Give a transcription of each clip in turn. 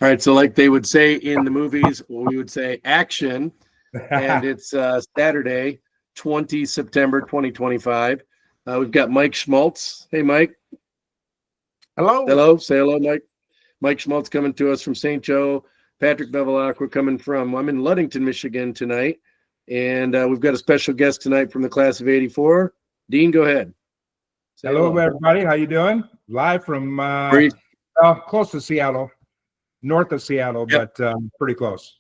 All right, so like they would say in the movies, we would say action, and it's Saturday, 20 September 2025. We've got Mike Schmaltz. Hey, Mike. Hello. Hello. Say hello, Mike. Mike Schmaltz coming to us from St. Joe. Patrick Bevilacqua coming from, I'm in Ludington, Michigan tonight. And we've got a special guest tonight from the class of 84. Dean, go ahead. Say hello, everybody. How you doing? Live from close to Seattle. North of Seattle, yep. But pretty close.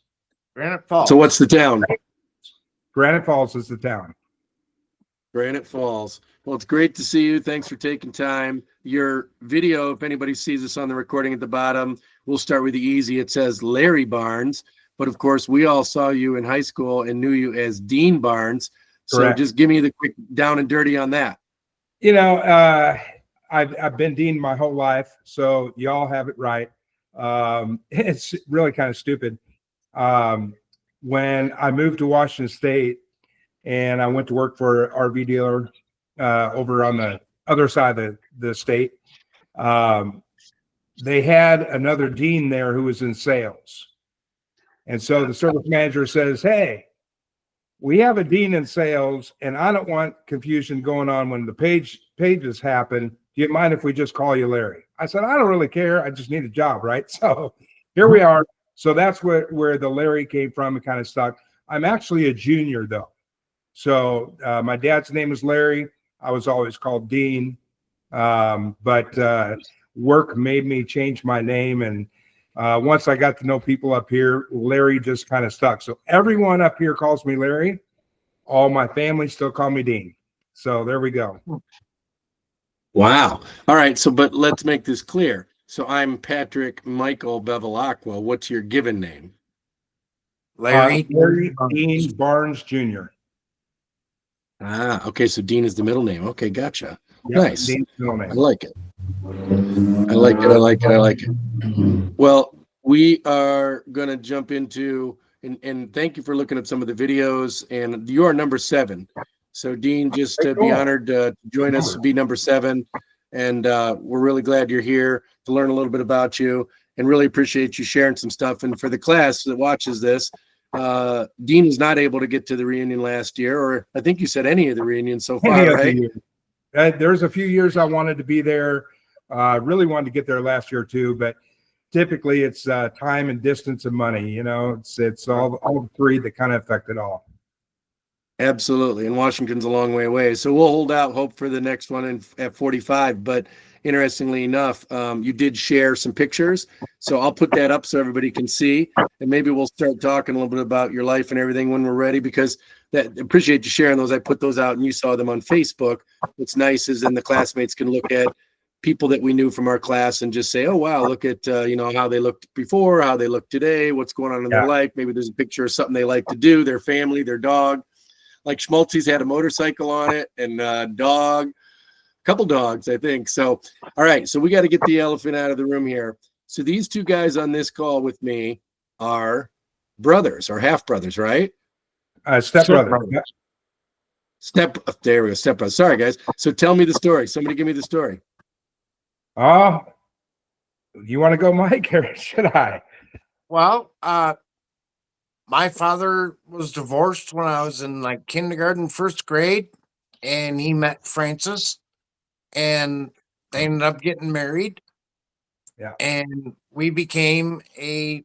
Granite Falls. So what's the town? Granite Falls is the town. Granite Falls. Well, it's great to see you. Thanks for taking time. Your video, if anybody sees this on the recording at the bottom, we'll start with the easy. It says Larry Barnes, but of course we all saw you in high school and knew you as Dean Barnes. Correct. So just give me the quick down and dirty on that. You know, I've been Dean my whole life, so y'all have it right. It's really kind of stupid. When I moved to Washington State and I went to work for an RV dealer over on the other side of the state, they had another Dean there who was in sales. And so the service manager says, hey, we have a Dean in sales, and I don't want confusion going on when the pages happen. Do you mind if we just call you Larry? I said, I don't really care. I just need a job, right? So here we are. So that's where the Larry came from. It kind of stuck. I'm actually a junior, though. So my dad's name is Larry. I was always called Dean. But work made me change my name. And once I got to know people up here, Larry just kind of stuck. So everyone up here calls me Larry. All my family still call me Dean. So there we go. Wow. All right. So, but let's make this clear. So I'm Patrick Michael Bevilacqua. What's your given name? Larry Dean Barnes Jr. Ah, okay. So Dean is the middle name. Okay, gotcha. Yep, nice. Dean's middle name. I like it. I like it. Well, we are going to jump into, and thank you for looking at some of the videos. And you are number 7. So, Dean, just be honored to join us, be number 7. And we're really glad you're here to learn a little bit about you and really appreciate you sharing some stuff. And for the class that watches this, Dean was not able to get to the reunion last year, or I think you said any of the reunions so far, right? There's a few years I wanted to be there. Really wanted to get there last year too, but typically it's time and distance and money. You know, it's all three that kind of affect it all. Absolutely. And Washington's a long way away. So we'll hold out hope for the next one at 45. But interestingly enough, you did share some pictures. So I'll put that up so everybody can see. And maybe we'll start talking a little bit about your life and everything when we're ready, because appreciate you sharing those. I put those out and you saw them on Facebook. What's nice is then the classmates can look at people that we knew from our class and just say, oh, wow, look at, how they looked before, how they look today, what's going on in their life. Maybe there's a picture of something they like to do, their family, their dog. Like Schmaltz had a motorcycle on it and a dog, a couple dogs, I think. So, all right. So we got to get the elephant out of the room here. So these two guys on this call with me are brothers or half brothers, right? Stepbrother. There we go. Stepbrother. Sorry, guys. So tell me the story. Somebody give me the story. Oh, you want to go, Mike, or should I? Well, my father was divorced when I was in like kindergarten, first grade, and he met Frances, and they ended up getting married. Yeah. And we became a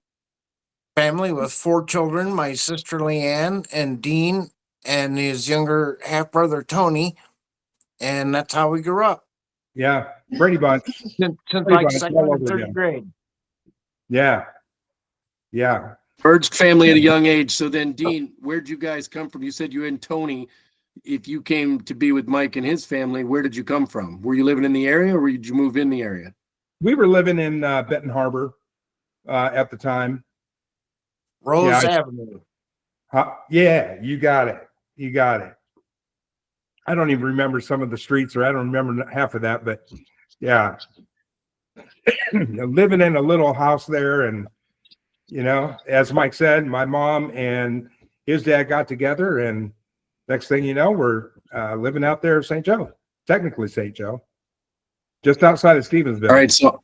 family with 4 children, my sister Leanne and Dean and his younger half brother Tony. And that's how we grew up. Yeah. Brady Bunch. Since like second and third grade. Yeah. Yeah. Merged family at a young age. So then, Dean, where'd you guys come from? You said you and Tony, if you came to be with Mike and his family, where did you come from? Were you living in the area or did you move in the area? We were living in Benton Harbor at the time. Rose Avenue. Yeah, you got it. You got it. I don't even remember some of the streets, or I don't remember half of that, but yeah. Living in a little house there, and as Mike said, my mom and his dad got together, and next thing you know, we're living out there in St. Joe, technically St. Joe, just outside of Stevensville. All right, so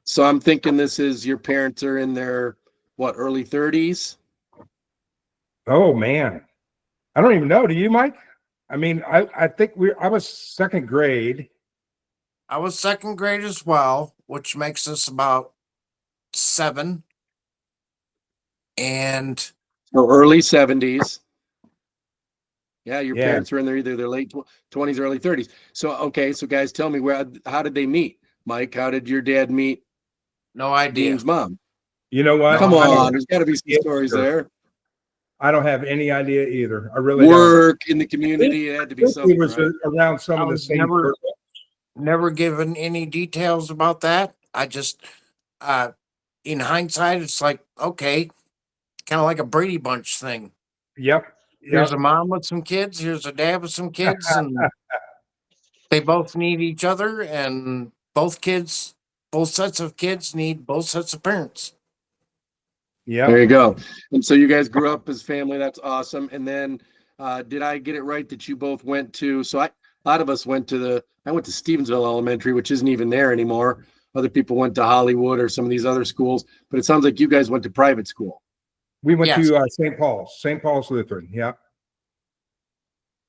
So I'm thinking this is your parents are in their what, early 30s? Oh man, I don't even know. Do you, Mike? I mean, I think I was second grade. I was second grade as well, which makes us about 7. And So early 70s. Yeah, your Yeah. parents were in their late 20s, early 30s. So okay, so guys, tell me how did they meet? Mike, how did your dad meet no idea. Dean's mom? You know what? Come No, I on, don't- there's got to be some stories there. I don't have any idea either. I really Work in the community, it had to be don't. It something, was right? around some I of the was same. never given any details about that. I just, in hindsight, it's like, okay, kind of like a Brady Bunch thing. Yep. Here's a mom with some kids. Here's a dad with some kids, and they both need each other. And both sets of kids need both sets of parents. Yep. There you go. And so you guys grew up as family. That's awesome. And then, did I get it right that you both went to? So a lot of us went to I went to Stevensville Elementary, which isn't even there anymore. Other people went to Hollywood or some of these other schools, but it sounds like you guys went to private school. We went Yes. to St. Paul's Lutheran. Yeah.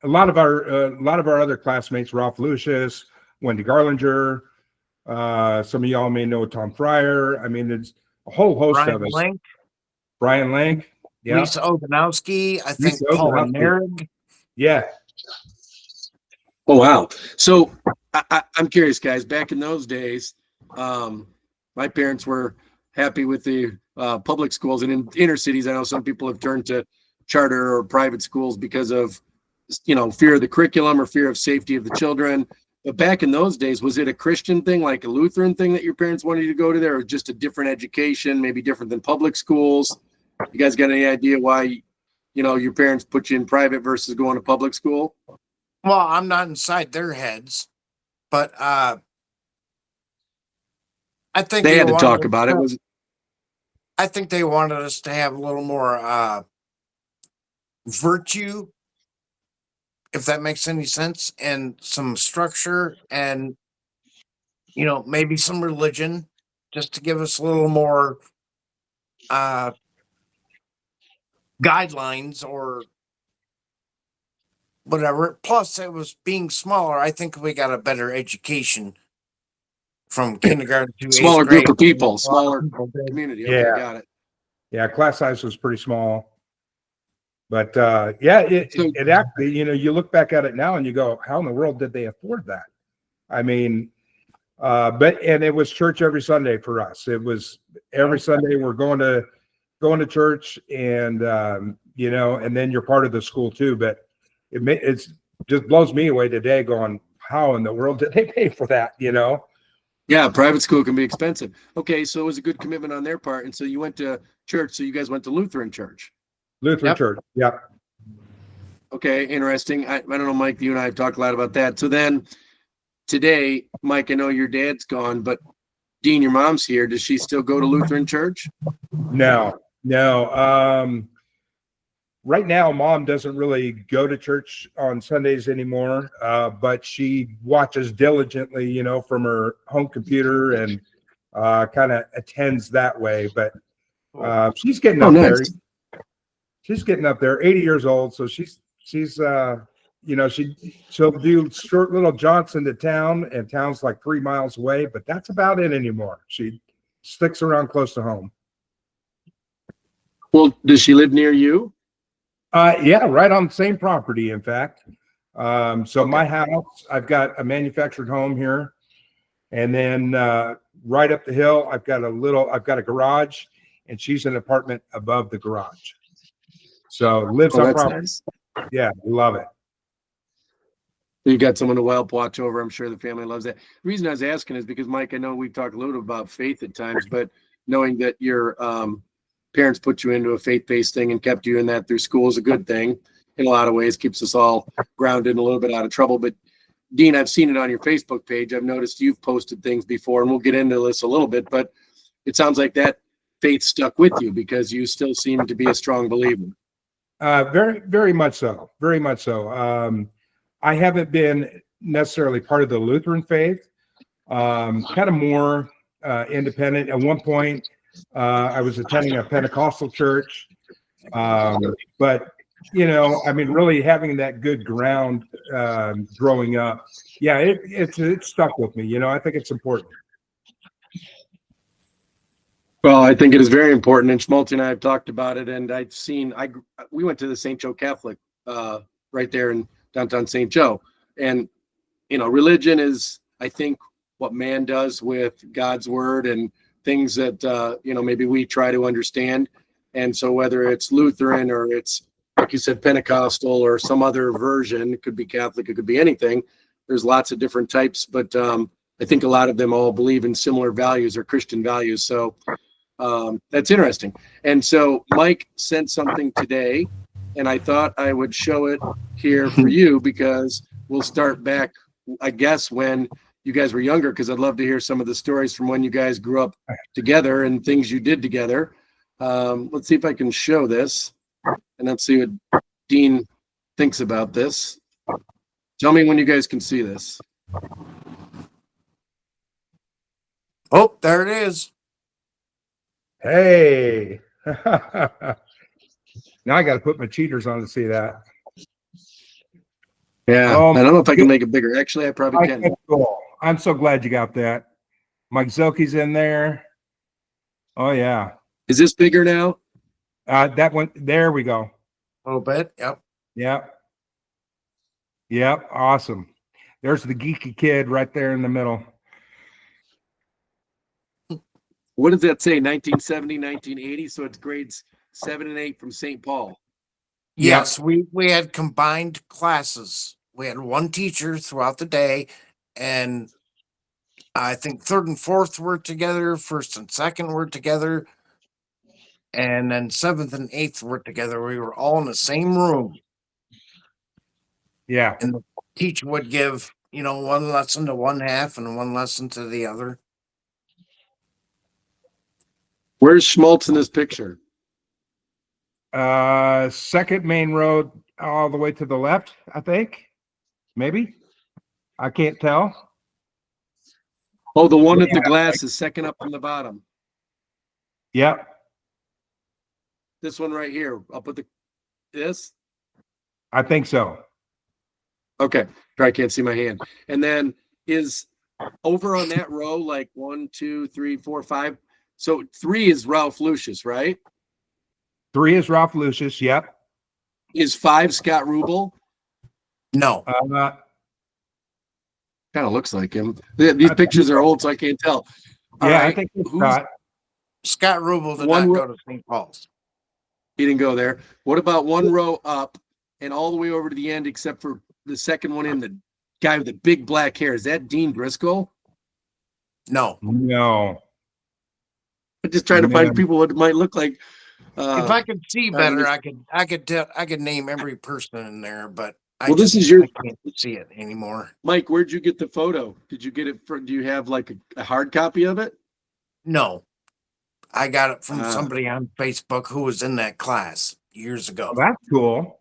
A lot of our other classmates, Ralph Lucius, Wendy Garlinger. Some of y'all may know Tom Fryer. I mean, it's a whole host Brian of us. Link, Brian Lank. Yeah. Lisa Oganowski, I think Lisa Paula Oganowski. Narig. Yeah. Oh, wow. So I'm curious, guys, back in those days, my parents were happy with the public schools, and in inner cities, I know some people have turned to charter or private schools because of, fear of the curriculum or fear of safety of the children. But back in those days, was it a Christian thing, like a Lutheran thing that your parents wanted you to go to there, or just a different education, maybe different than public schools? You guys got any idea why, your parents put you in private versus going to public school? Well, I'm not inside their heads, but I think They had to wanted talk us about it. I think they wanted us to have a little more virtue, if that makes any sense, and some structure, and maybe some religion, just to give us a little more guidelines or whatever. Plus, it was being smaller. I think we got a better education from kindergarten to Smaller 8th grade. group of people, A lot of smaller people did. community. Okay, Yeah. got it. Yeah. Class size was pretty small. But it actually, you look back at it now and you go, how in the world did they afford that? I mean, and it was church every Sunday for us. It was every Sunday we're going to church, and and then you're part of the school too. But it's just blows me away today going, how in the world did they pay for that? Yeah, private school can be expensive. Okay, so it was a good commitment on their part. And so you went to church. So you guys went to Lutheran church. Lutheran Yep. church. Yeah. Okay, interesting. I don't know, Mike, you and I have talked a lot about that. So then today, Mike, I know your dad's gone, but Dean, your mom's here. Does she still go to Lutheran church? No. Right now, Mom doesn't really go to church on Sundays anymore, but she watches diligently, from her home computer, and kind of attends that way. But she's getting up there. Nice. She's getting up there, 80 years old. So she's she'll do short little jaunts into town, and town's like 3 miles away, but that's about it anymore. She sticks around close to home. Well, does she live near you? Yeah, right on the same property, in fact. So Okay. my house, I've got a manufactured home here, and then right up the hill, I've got a garage, and she's an apartment above the garage. So lives Oh, on that's property. nice. Yeah, love it. You got someone to help watch over. I'm sure the family loves that. The reason I was asking is because, Mike, I know we've talked a little about faith at times, but knowing that your parents put you into a faith-based thing and kept you in that through school is a good thing in a lot of ways, keeps us all grounded and a little bit out of trouble. But Dean, I've seen it on your Facebook page. I've noticed you've posted things before, and we'll get into this a little bit, but it sounds like that faith stuck with you because you still seem to be a strong believer. Very, very much so. Very much so. I haven't been necessarily part of the Lutheran faith. Kind of more independent. At one point, I was attending a Pentecostal church. But, you know, I mean, really having that good ground growing up, yeah, it stuck with me. You know, I think it's important. Well, I think it is very important, and Schmaltz and I have talked about it, and we went to the St. Joe Catholic right there in downtown St. Joe, and you know, religion is, I think, what man does with God's word and things that you know, maybe we try to understand. And so whether it's Lutheran or it's, like you said, Pentecostal or some other version, it could be Catholic, it could be anything. There's lots of different types, but I think a lot of them all believe in similar values or Christian values. So that's interesting. And so Mike sent something today, and I thought I would show it here for you because we'll start back, I guess, when you guys were younger, because I'd love to hear some of the stories from when you guys grew up together and things you did together. Let's see if I can show this, and let's see what Dean thinks about this. Tell me when you guys can see this. Oh, there it is. Hey. Now I got to put my cheaters on to see that. Yeah, I don't know if I can make it bigger. Actually, I probably can. Cool. I'm so glad you got that. Mike Zelke's in there. Oh, yeah. Is this bigger now? That one, there we go. A little bit. Yep. Yep. Yep. Awesome. There's the geeky kid right there in the middle. What does that say? 1970, 1980? So it's grades 7 and 8 from St. Paul. Yes, we had combined classes. We had one teacher throughout the day, and I think third and fourth were together, first and second were together, and then seventh and eighth were together. We were all in the same room, Yeah. and the teacher would give, you know, one lesson to one half and one lesson to the other. Where's Schmaltz in this picture? Second main road all the way to the left, I think. Maybe. I can't tell. Oh, the one at the glass is second up from the bottom. Yep. This one right here. I'll put this. I think so. Okay. I can't see my hand. And then is over on that row like 1, 2, 3, 4, 5. So 3 is Ralph Lucius, right? 3 is Ralph Lucius. Yep. Is 5 Scott Rubel? No. Kind of looks like him. These pictures are old, so I can't tell. All yeah, right. I think it's Scott. Scott Rubel did One not go to St. Paul's. He didn't go there. What about one row up and all the way over to the end, except for the second one in, the guy with the big black hair? Is that Dean Briscoe? No. No. I'm just trying to find people what it might look like. If I could see better, I could name every person in there, but I can't see it anymore. Mike, where'd you get the photo? Did you get it do you have like a hard copy of it? No. I got it from somebody on Facebook who was in that class years ago. Oh, that's cool.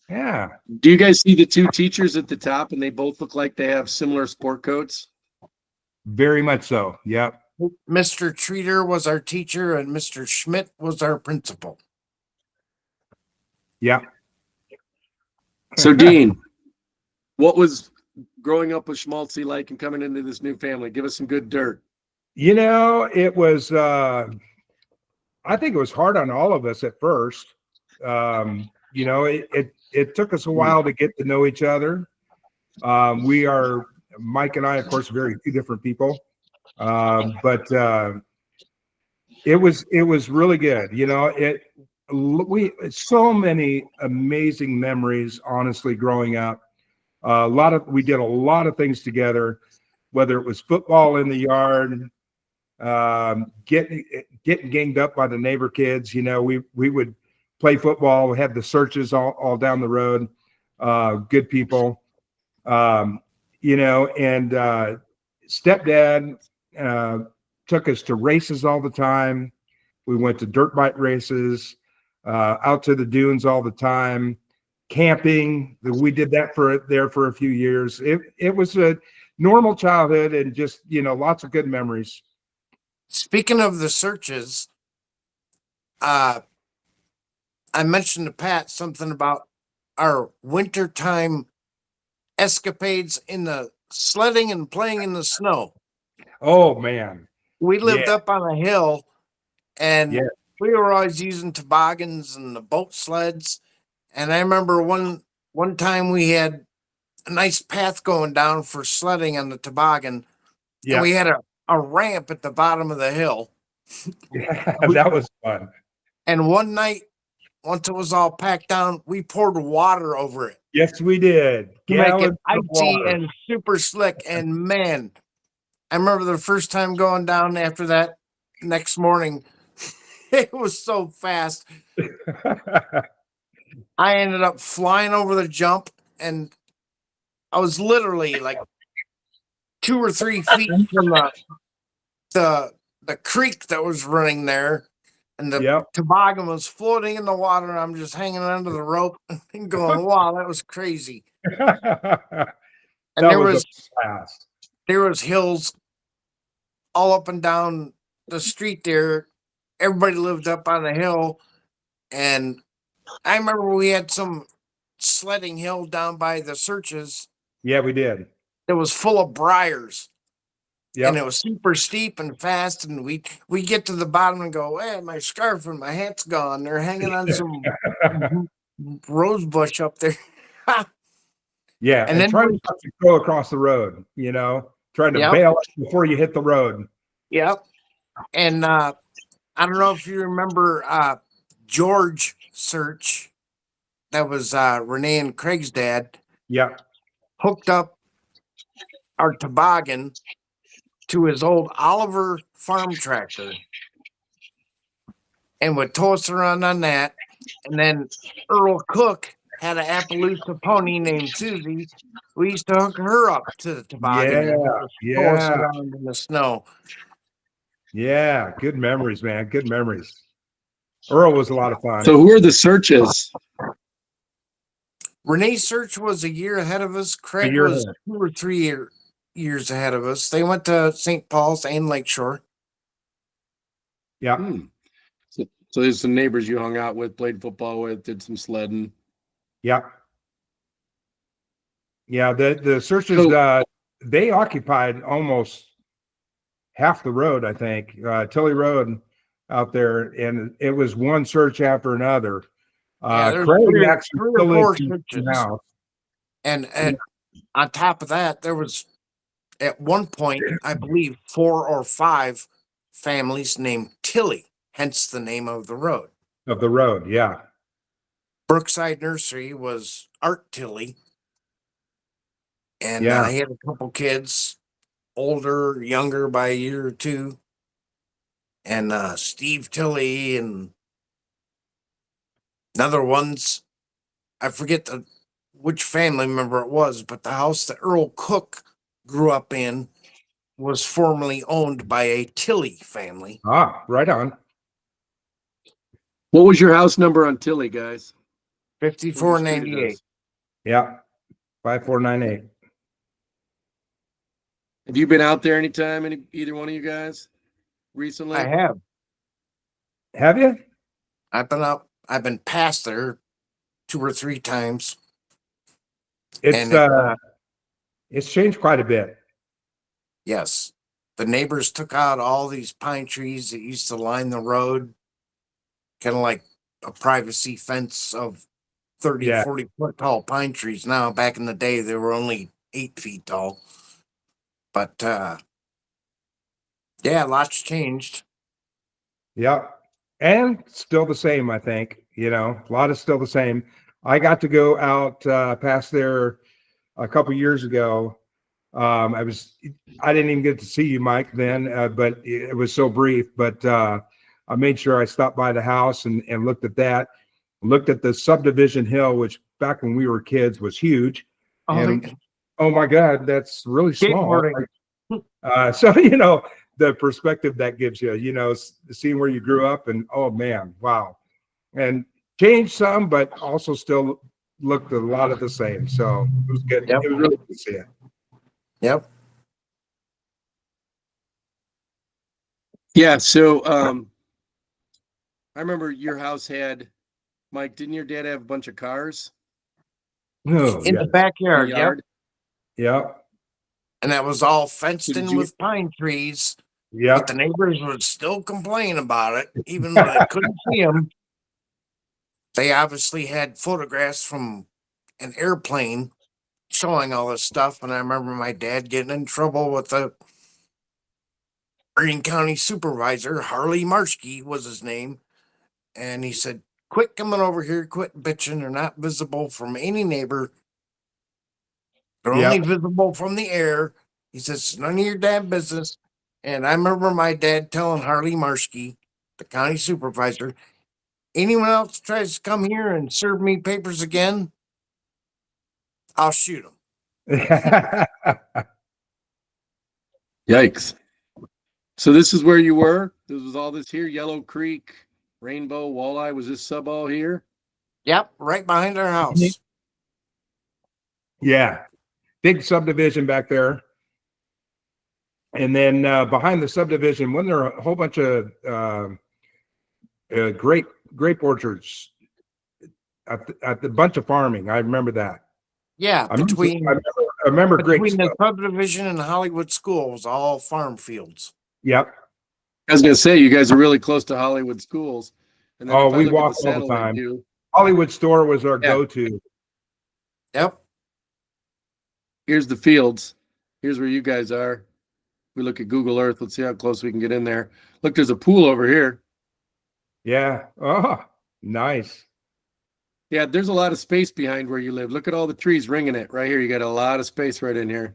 Yeah. Do you guys see the 2 teachers at the top, and they both look like they have similar sport coats? Very much so. Yep. Mr. Treater was our teacher, and Mr. Schmidt was our principal. Yep. So, Dean, what was growing up with Schmaltz like and coming into this new family? Give us some good dirt. You know, it was, I think it was hard on all of us at first. You know, it took us a while to get to know each other. Mike and I, of course, very 2 different people. But it was really good. You know, so many amazing memories, honestly, growing up. We did a lot of things together, whether it was football in the yard, getting ganged up by the neighbor kids. You know, we would play football. We had the searches all down the road. Good people, you know, and stepdad took us to races all the time. We went to dirt bike races, out to the dunes all the time, camping. We did that for a few years. It was a normal childhood, and just, you know, lots of good memories. Speaking of the searches, I mentioned to Pat something about our wintertime escapades in the sledding and playing in the snow. Oh man. We lived Yeah. up on a hill, and Yeah. we were always using toboggans and the boat sleds. And I remember one time we had a nice path going down for sledding on the toboggan, and Yeah. we had a ramp at the bottom of the hill. Yeah. That was fun. And one night, once it was all packed down, we poured water over it Yes, we did. to make it Gallons of icy water. and super slick. And man, I remember the first time going down after that next morning. It was so fast. I ended up flying over the jump, and I was literally like 2 or 3 feet from the creek that was running there, and the Yep. toboggan was floating in the water, and I'm just hanging onto the rope and going, "Wow, that was crazy!" That And there was was a blast. hills all up and down the street there. Everybody lived up on the hill, and I remember we had some sledding hill down by the Searches Yeah, we did. that was full of briars. And it Yep. was super steep and fast, and we get to the bottom and go, "Hey, my scarf and my hat's gone. They're hanging on some rose bush up there." Yeah, And and then trying we- not to go across the road, trying to Yep. bail before you hit the road. Yep. And I don't know if you remember George Search, that was Renee and Craig's dad, Yeah. hooked up our toboggan to his old Oliver farm tractor and would tow us around on that. And then Earl Cook had an Appaloosa pony named Susie. We used to hook her up to the toboggan and tow us Yeah. around in the snow. Yeah. Good memories, man. Good memories. Earl was a lot of fun. So who are the Searches? Renee Search was a year ahead of us. Craig year was ahead. 2 or 3 years ahead of us. They went to St. Paul's and Lakeshore. Yeah. So there's some neighbors you hung out with, played football with, did some sledding. Yeah. Yeah. The Searches, So- they occupied almost half the road, I think, Tilly Road out there. And it was one search after another. There's Craig 3 actually or still 4 lives in the searches. house. And on top of that, there was at one point, I believe, 4 or 5 families named Tilly, hence the name of the road. Of the road, yeah. Brookside Nursery was Art Tilly. And Yeah. he had a couple kids, older, younger by a year or 2. And Steve Tilly and another ones. I forget which family member it was, but the house that Earl Cook grew up in was formerly owned by a Tilly family. Ah, right on. What was your house number on Tilly, guys? 5498. Yeah. 5498. Have you been out there anytime, either one of you guys recently? I have. Have you? I've been up. I've been past there 2 or 3 times. It's And it's changed quite a bit. yes, the neighbors took out all these pine trees that used to line the road, kind of like a privacy fence of 30, Yeah. 40 foot tall pine trees. Now, back in the day, they were only 8 feet tall. But yeah, lots changed. Yeah. And still the same, I think. A lot is still the same. I got to go out past there a couple years ago. I didn't even get to see you, Mike, then, but it was so brief. But I made sure I stopped by the house and looked at that. Looked at the subdivision hill, which back when we were kids was huge. And oh my God, that's really small. So, the perspective that gives you, seeing where you grew up and, oh man, wow. And changed some, but also still looked a lot of the same. So it was good. Yep. It was really good to see it. Yep. Yeah. So I remember your house had, Mike, didn't your dad have a bunch of cars Oh, In the yeah. in the backyard. Yep. yard? Yep. And that was all So fenced did in you? with pine trees, but Yep. the neighbors would still complain about it, even though they couldn't see them. They obviously had photographs from an airplane showing all this stuff. And I remember my dad getting in trouble with the Green County supervisor, Harley Marshke was his name. And he said, "Quit coming over here, quit bitching. They're not visible from any neighbor. They're only Yep. visible from the air." He says, "It's none of your damn business." And I remember my dad telling Harley Marshke, the county supervisor, "Anyone else tries to come here and serve me papers again, I'll shoot him." Yikes. So this is where you were? This was all this here, Yellow Creek, Rainbow, Walleye. Was this sub all here? Yep, right behind our house. Yeah. Big subdivision back there. And then behind the subdivision, when there are a whole bunch of grape orchards at the bunch of farming. I remember that. Yeah, between I remember great between the stuff. subdivision and Hollywood School was all farm fields. Yep. I was gonna say you guys are really close to Hollywood schools. And then Oh, if I we look at walk the all the satellite time. view, Hollywood store was our Yeah. go-to. Yep. here's the fields. Here's where you guys are. We look at Google Earth. Let's see how close we can get in there. Look, there's a pool over here. Yeah. Oh, nice. Yeah, there's a lot of space behind where you live. Look at all the trees ringing it right here. You got a lot of space right in here.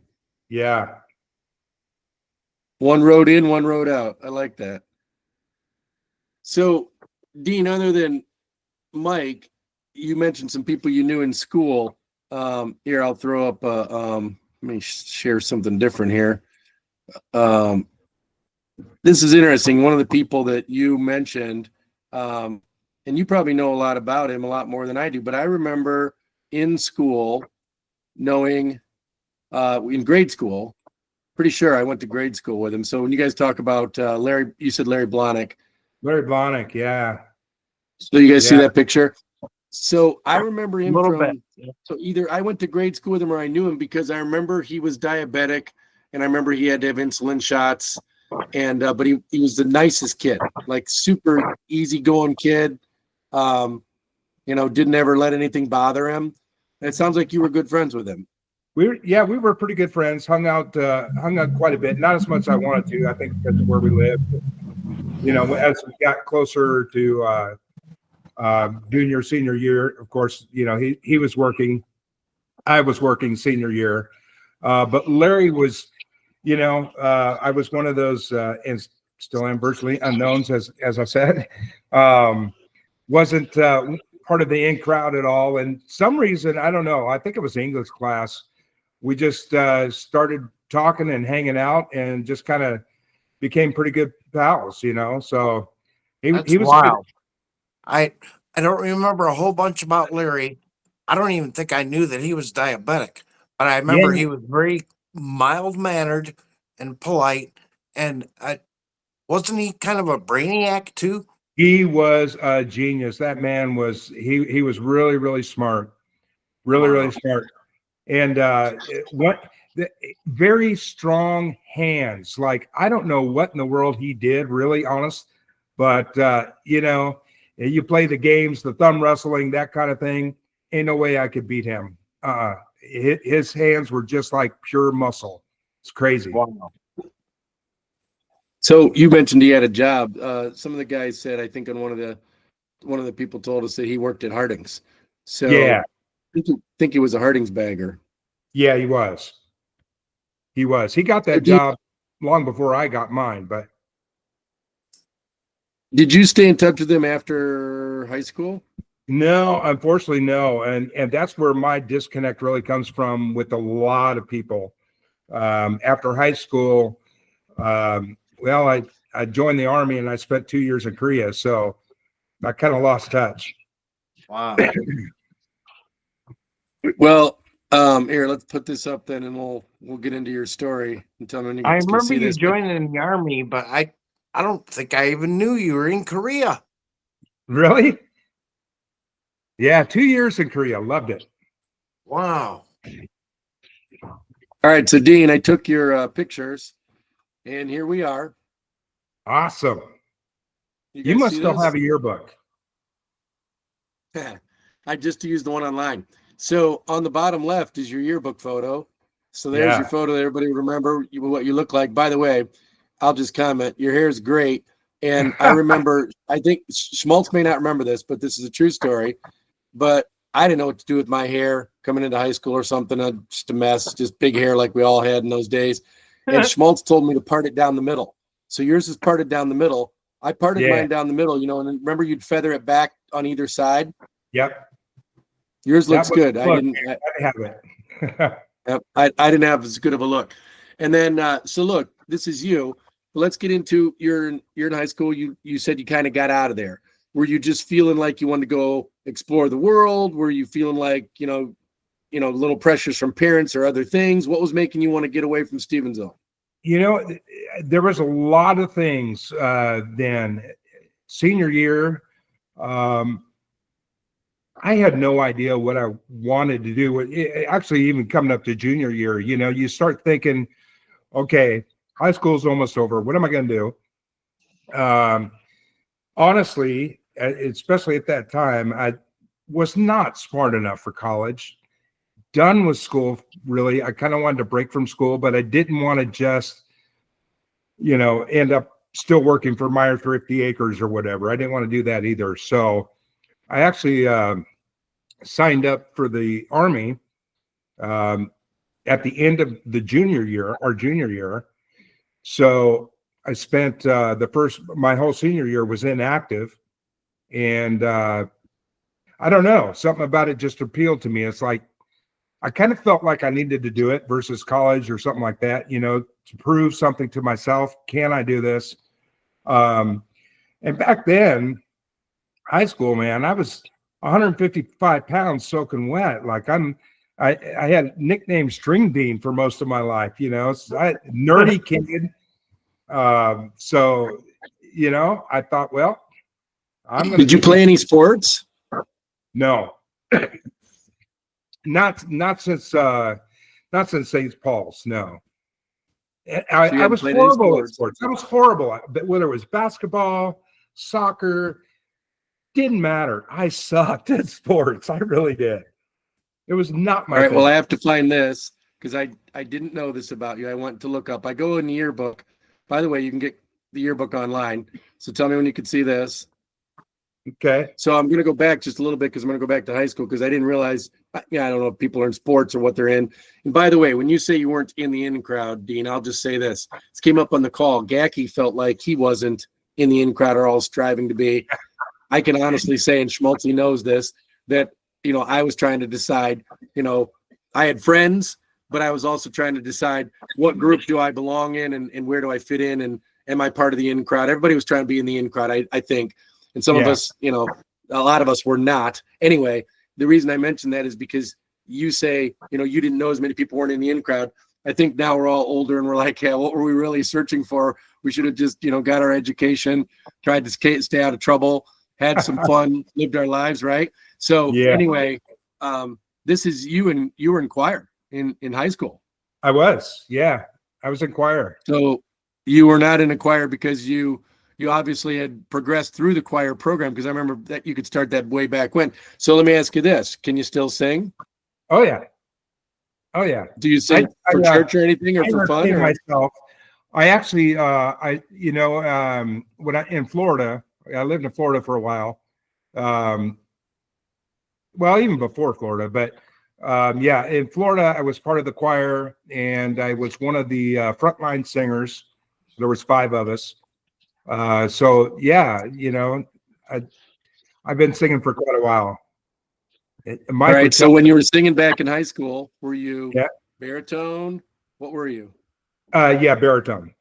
Yeah. One road in, one road out. I like that. So, Dean, other than Mike, you mentioned some people you knew in school. Here, I'll throw up. Let me share something different here. This is interesting. One of the people that you mentioned, and you probably know a lot about him, a lot more than I do. But I remember in school knowing, in grade school, pretty sure I went to grade school with him. So when you guys talk about Larry, you said Larry Blahnik. Larry Blahnik. Yeah. So you guys see Yeah. that picture? So I remember him Little from, bit. so either I went to grade school with him or I knew him because I remember he was diabetic and I remember he had to have insulin shots. And, but he was the nicest kid, like super easygoing kid. Didn't ever let anything bother him. And it sounds like you were good friends with him. We were pretty good friends, hung out quite a bit, not as much as I wanted to, I think because of where we lived. As we got closer to junior, senior year, of course, he was working, I was working senior year. But Larry was, I was one of those, and still am virtually unknowns, as I said, wasn't part of the in crowd at all. And some reason, I don't know, I think it was English class. We just started talking and hanging out and just kind of became pretty good pals, so That's he was wild. I don't remember a whole bunch about Larry. I don't even think I knew that he was diabetic, but I remember Yeah. he was very mild mannered and polite. And wasn't he kind of a brainiac too? He was a genius. That man was he was really, really smart, really, Wow. really smart. And very strong hands. Like, I don't know what in the world he did, really honest, but you play the games, the thumb wrestling, that kind of thing. Ain't no way I could beat him. His hands were just like pure muscle. It's crazy. Wow. So you mentioned he had a job. Some of the guys said, I think on one of the people told us that he worked at Harding's. So Yeah. I think he was a Harding's bagger. Yeah, he was. He was. He got that job long before I got mine, but Did you stay in touch with him after high school? no, unfortunately, no. And that's where my disconnect really comes from with a lot of people. After high school, I joined the Army and I spent 2 years in Korea, so I kind of lost touch. Wow. Well, here, let's put this up then, and we'll get into your story and tell me when you I can remember see you this. joining the Army, but I I don't think I even knew you were in Korea. Really? Yeah, 2 years in Korea. Loved it. Wow. All right, so Dean, I took your pictures, and here we are. Awesome. You guys must see still this? have a yearbook. I just used the one online. So on the bottom left is your yearbook photo. So there's Yeah. your photo. Everybody remember what you look like. By the way, I'll just comment. Your hair is great. And I remember, I think Schmaltz may not remember this, but this is a true story. But I didn't know what to do with my hair coming into high school or something. Just a mess, just big hair like we all had in those days. And Schmaltz told me to part it down the middle. So yours is parted down the middle. I parted Yeah. mine down the middle, and remember you'd feather it back on either side. Yep. Yours looks That was- good. look, I didn't. I have it. Yep, I didn't have as good of a look. And then so look, this is you. Let's get into you're in high school. You said you kind of got out of there. Were you just feeling like you wanted to go explore the world? Were you feeling like little pressures from parents or other things? What was making you want to get away from Stevensville? There was a lot of things then. Senior year, I had no idea what I wanted to do. Actually, even coming up to junior year, you start thinking, okay, high school's almost over. What am I going to do? Honestly, especially at that time, I was not smart enough for college. Done with school, really. I kind of wanted to break from school, but I didn't want to just, end up still working for Meyer Thrifty Acres or whatever. I didn't want to do that either. So I actually signed up for the Army at the end of the our junior year. So I spent my whole senior year was inactive. And I don't know, something about it just appealed to me. It's like, I kind of felt like I needed to do it versus college or something like that, to prove something to myself. Can I do this? And back then, high school, man, I was 155 pounds soaking wet. Like I had nickname String Bean for most of my life, nerdy kid. So, I thought, well, Did you play any sports? No, not since St. Paul's. No, I was horrible at sports. I was horrible. Whether it was basketball, soccer, didn't matter. I sucked at sports. I really did. It was not my. All right. thing. Well, I have to find this because I didn't know this about you. I went to look up. I go in the yearbook. By the way, you can get the yearbook online. So tell me when you can see this. Okay. So I'm going to go back just a little bit because I'm going to go back to high school because I didn't realize, I don't know if people are in sports or what they're in. And by the way, when you say you weren't in the in crowd, Dean, I'll just say this. This came up on the call. Gacky felt like he wasn't in the in crowd or all striving to be. I can honestly say, and Schmaltz knows this, that, I was trying to decide, I had friends, but I was also trying to decide what group do I belong in and where do I fit in and am I part of the in crowd? Everybody was trying to be in the in crowd, I think. And some of us, a lot of us were not. Anyway, the reason I mentioned that is because you say, you didn't know as many people weren't in the in crowd. I think now we're all older and we're like, yeah, what were we really searching for? We should have just, got our education, tried to stay out of trouble, had some fun, lived our lives, right? So anyway, this is you were in choir in high school. I was, yeah. I was in choir. So you were not in a choir because you obviously had progressed through the choir program, because I remember that you could start that way back when. So let me ask you this. Can you still sing? Oh, yeah. Oh, yeah. Do you sing for church or anything or for fun? Or? Myself. I actually, when in Florida, I lived in Florida for a while. Well, even before Florida, but in Florida, I was part of the choir and I was one of the frontline singers. There was 5 of us. So yeah, I've been singing for quite a while. All right. So when you were singing back in high school, were you baritone? What were you? Baritone.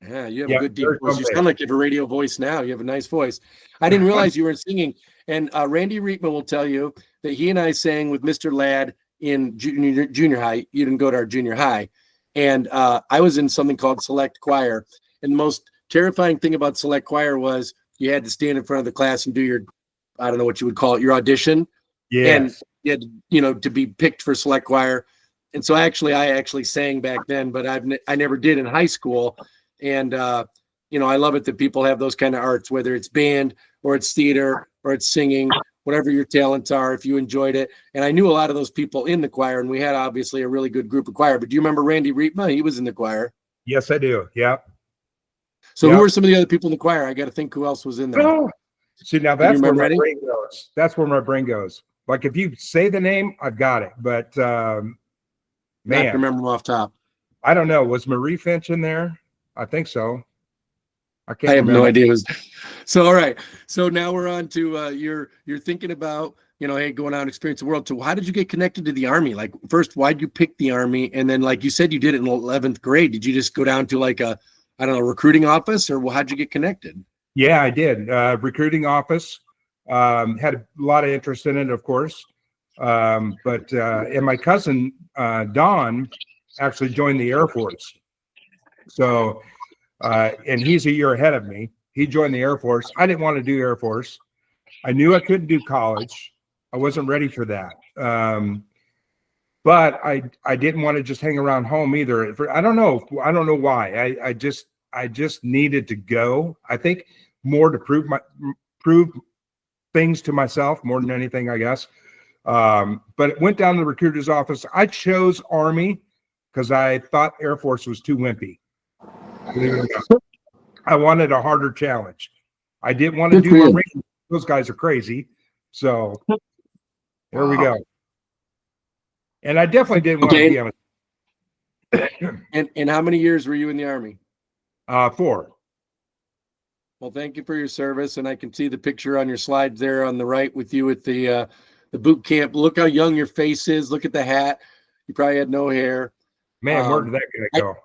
Yeah, you have a good deep voice. You sound like you have a radio voice now. You have a nice voice. I didn't realize you were singing. And Randy Reitman will tell you that he and I sang with Mr. Ladd in junior high. You didn't go to our junior high. And I was in something called Select Choir. And the most terrifying thing about select choir was you had to stand in front of the class and do your, I don't know what you would call it, your audition. And Yes. you had, to be picked for select choir. And so I actually sang back then, but I never did in high school. And, I love it that people have those kind of arts, whether it's band or it's theater or it's singing, whatever your talents are, if you enjoyed it. And I knew a lot of those people in the choir, and we had obviously a really good group of choir. But do you remember Randy Riepma? He was in the choir. Yes, I do. Yeah. So Yep. who were some of the other people in the choir? I got to think who else was in there. Oh, see, now you that's where remember my any? brain goes. That's where my brain goes. Like if you say the name, I've got it. But Not man, remember them off top. I don't know. Was Marie Finch in there? I think so. I can't I have remember. no idea. So all right. So now we're on to you're thinking about, hey, going out and experience the world. So how did you get connected to the Army? Like first, why'd you pick the Army? And then like you said, you did it in 11th grade. Did you just go down to like a, I don't know, recruiting office, or how'd you get connected? Yeah, I did. Recruiting office. Had a lot of interest in it, of course. And my cousin, Don, actually joined the Air Force. So, and he's a year ahead of me. He joined the Air Force. I didn't want to do Air Force. I knew I couldn't do college. I wasn't ready for that. But I didn't want to just hang around home either. I don't know why. I just needed to go. I think more to prove things to myself more than anything, I guess. But it went down to the recruiter's office. I chose Army because I thought Air Force was too wimpy. I wanted a harder challenge. I didn't want to do my Marine. Those guys are crazy. So there we go. And I definitely didn't want to be And how many years were you in the Army? 4. Well, thank you for your service, and I can see the picture on your slides there on the right with you at the boot camp. Look how young your face is. Look at the hat. You probably had no hair. Man, where did that guy go?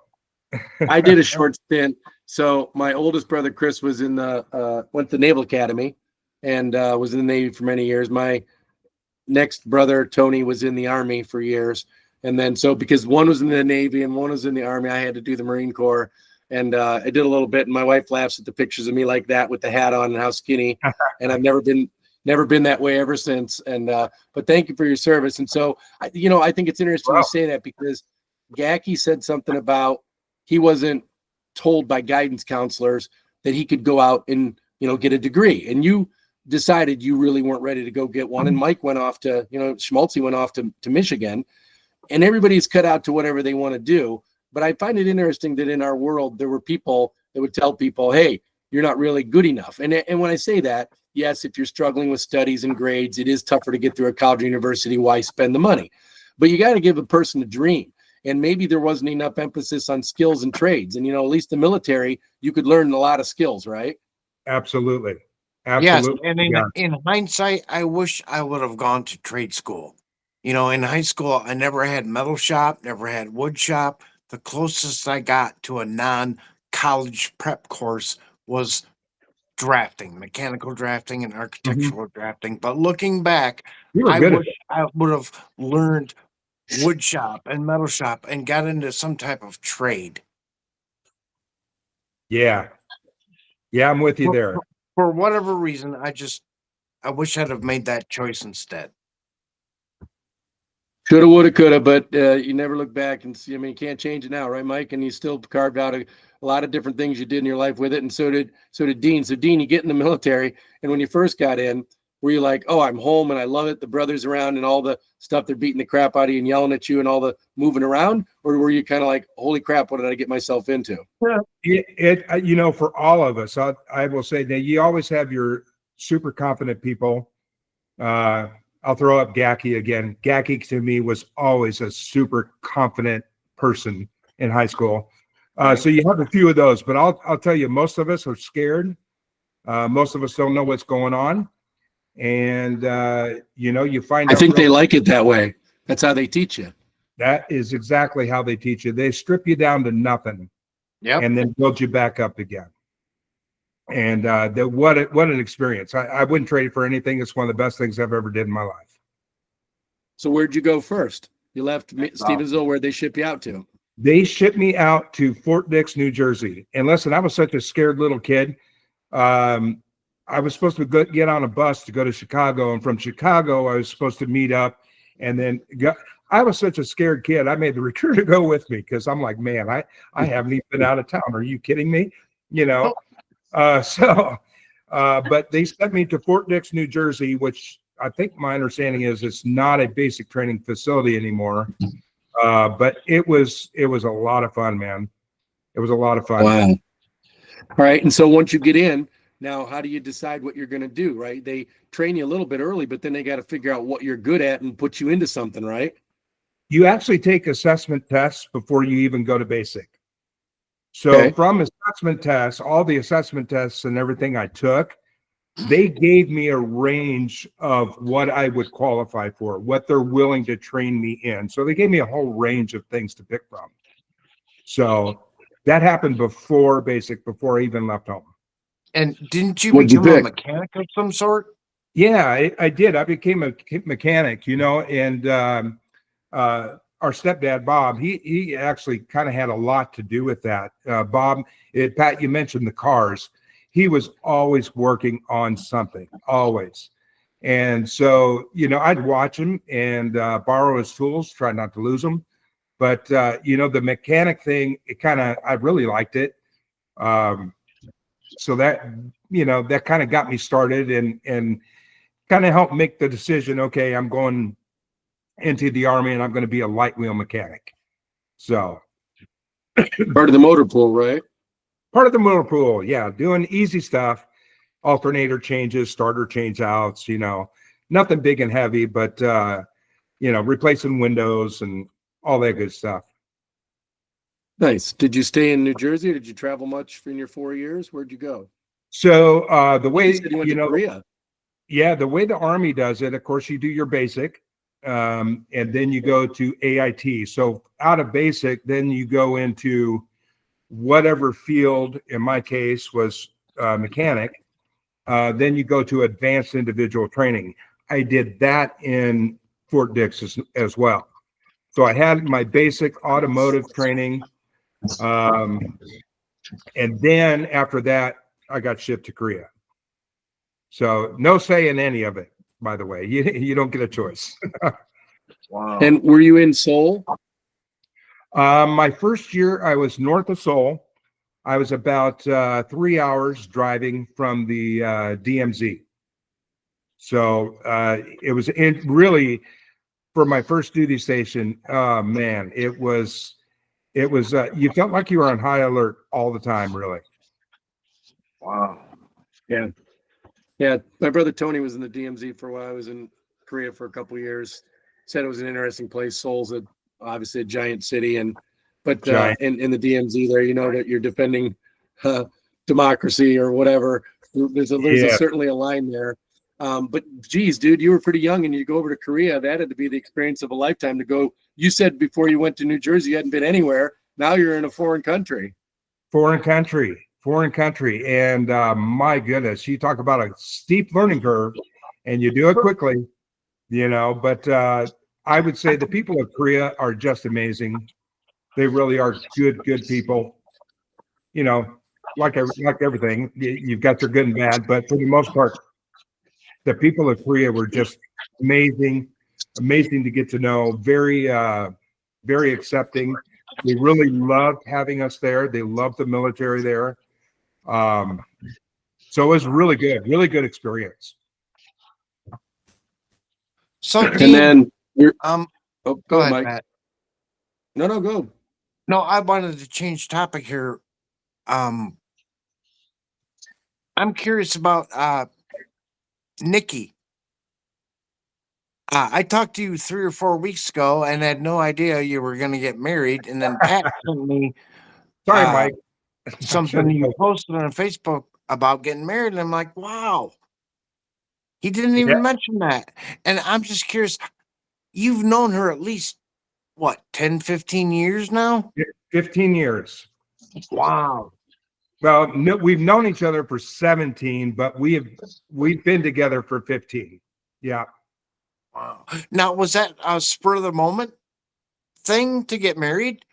I did a short stint. So my oldest brother Chris was in went to Naval Academy and was in the Navy for many years. My next brother Tony was in the Army for years, and then so because one was in the Navy and one was in the Army, I had to do the Marine Corps. And I did a little bit, and my wife laughs at the pictures of me like that with the hat on and how skinny. And I've never been that way ever since. And but thank you for your service. And so I think it's interesting you say that, because Gacky said something about he wasn't told by guidance counselors that he could go out and get a degree. And you decided you really weren't ready to go get one. And Mike went off to Schmaltz went off to Michigan, and everybody's cut out to whatever they want to do. But I find it interesting that in our world, there were people that would tell people, hey, you're not really good enough. And when I say that, yes, if you're struggling with studies and grades, it is tougher to get through a college or university. Why spend the money? But you got to give a person a dream. And maybe there wasn't enough emphasis on skills and trades. And, at least the military, you could learn a lot of skills, right? Absolutely. Yes. And in hindsight, I wish I would have gone to trade school. In high school, I never had metal shop, never had wood shop. The closest I got to a non-college prep course was drafting, mechanical drafting and architectural drafting. But looking back, I wish I would have learned wood shop and metal shop and got into some type of trade. Yeah, I'm with you there. For whatever reason, I wish I'd have made that choice instead. Shoulda, woulda, coulda, but you never look back and see. I mean, you can't change it now, right, Mike? And you still carved out a lot of different things you did in your life with it, and so did Dean. So, Dean, you get in the military, and when you first got in, were you like, "Oh, I'm home and I love it"? The brothers around and all the stuff they're beating the crap out of you and yelling at you and all the moving around, or were you kind of like, "Holy crap, what did I get myself into?" For all of us, I will say that you always have your super confident people. I'll throw up Gacky again. Gacky to me was always a super confident person in high school. So you have a few of those, but I'll tell you, most of us are scared. Most of us don't know what's going on. And, you find out. I think they like it that way. That's how they teach you. That is exactly how they teach you. They strip you down to nothing. Yep. And then build you back up again. And what an experience. I wouldn't trade it for anything. It's one of the best things I've ever did in my life. So where'd you go first? You left Stevensville. Where'd they ship you out to? They shipped me out to Fort Dix, New Jersey. And listen, I was such a scared little kid. I was supposed to get on a bus to go to Chicago, and from Chicago, I was supposed to meet up, and then I was such a scared kid. I made the recruiter go with me because I'm like, man, I haven't even been out of town. Are you kidding me? You know, but they sent me to Fort Dix, New Jersey, which I think my understanding is it's not a basic training facility anymore. But it was a lot of fun, man. It was a lot of fun. Wow. All right. And so once you get in, now how do you decide what you're going to do, right? They train you a little bit early, but then they got to figure out what you're good at and put you into something, right? You actually take assessment tests before you even go to basic. So Okay. from assessment tests, all the assessment tests and everything I took, they gave me a range of what I would qualify for, what they're willing to train me in. So they gave me a whole range of things to pick from. So that happened before basic, before I even left home. And didn't you What'd you become a pick? mechanic of some sort? Yeah, I did. I became a mechanic, you know, and our stepdad, Bob, he actually kind of had a lot to do with that. Bob, Pat, you mentioned the cars. He was always working on something, always. And so, you know, I'd watch him and borrow his tools, try not to lose them. But, you know, the mechanic thing, I really liked it. So that, you know, that kind of got me started and kind of helped make the decision. Okay, I'm going into the Army and I'm going to be a light wheel mechanic. So Part of the motor pool, right? part of the motor pool, yeah, doing easy stuff, alternator changes, starter change outs, you know, nothing big and heavy, but you know, replacing windows and all that good stuff. Nice. Did you stay in New Jersey or did you travel much in your 4 years? Where'd you go? So the way, You said you went you to know, Korea. yeah, the way the Army does it, of course, you do your basic, and then you go to AIT. So out of basic, then you go into whatever field, in my case, was mechanic. Then you go to advanced individual training. I did that in Fort Dix as well. So I had my basic automotive training. And then after that, I got shipped to Korea. So no say in any of it, by the way. You don't get a choice. Wow. And were you in Seoul? My first year, I was north of Seoul. I was about 3 hours driving from the DMZ. So it was really for my first duty station. Oh man, it was you felt like you were on high alert all the time, really. Wow. Yeah. Yeah. My brother Tony was in the DMZ for a while. I was in Korea for a couple of years. Said it was an interesting place. Seoul's obviously a giant city, but Giant. in the DMZ there, you know that you're defending democracy or whatever. There's Yeah. certainly a line there. But geez, dude, you were pretty young and you go over to Korea. That had to be the experience of a lifetime to go. You said before you went to New Jersey, you hadn't been anywhere. Now you're in a foreign country. Foreign country. And my goodness, you talk about a steep learning curve and you do it quickly, you know, but I would say the people of Korea are just amazing. They really are good people. You know, like everything, you've got your good and bad, but for the most part, the people of Korea were just amazing to get to know. Very, very accepting. They really loved having us there. They loved the military there. So it was really good experience. So, And Dean, then you're oh, go ahead, Mike. Pat. No, go. No, I wanted to change topic here. I'm curious about Nikki. I talked to you 3 or 4 weeks ago and had no idea you were going to get married. And then Pat sent me Sorry, Mike. something you posted on Facebook about getting married. And I'm like, wow, he didn't even mention that. And I'm just curious, you've known her at least, what, 10, 15 years now? 15 years. Wow. Well, no, we've known each other for 17, but we've been together for 15. Yeah. Wow. Now, was that a spur of the moment thing to get married?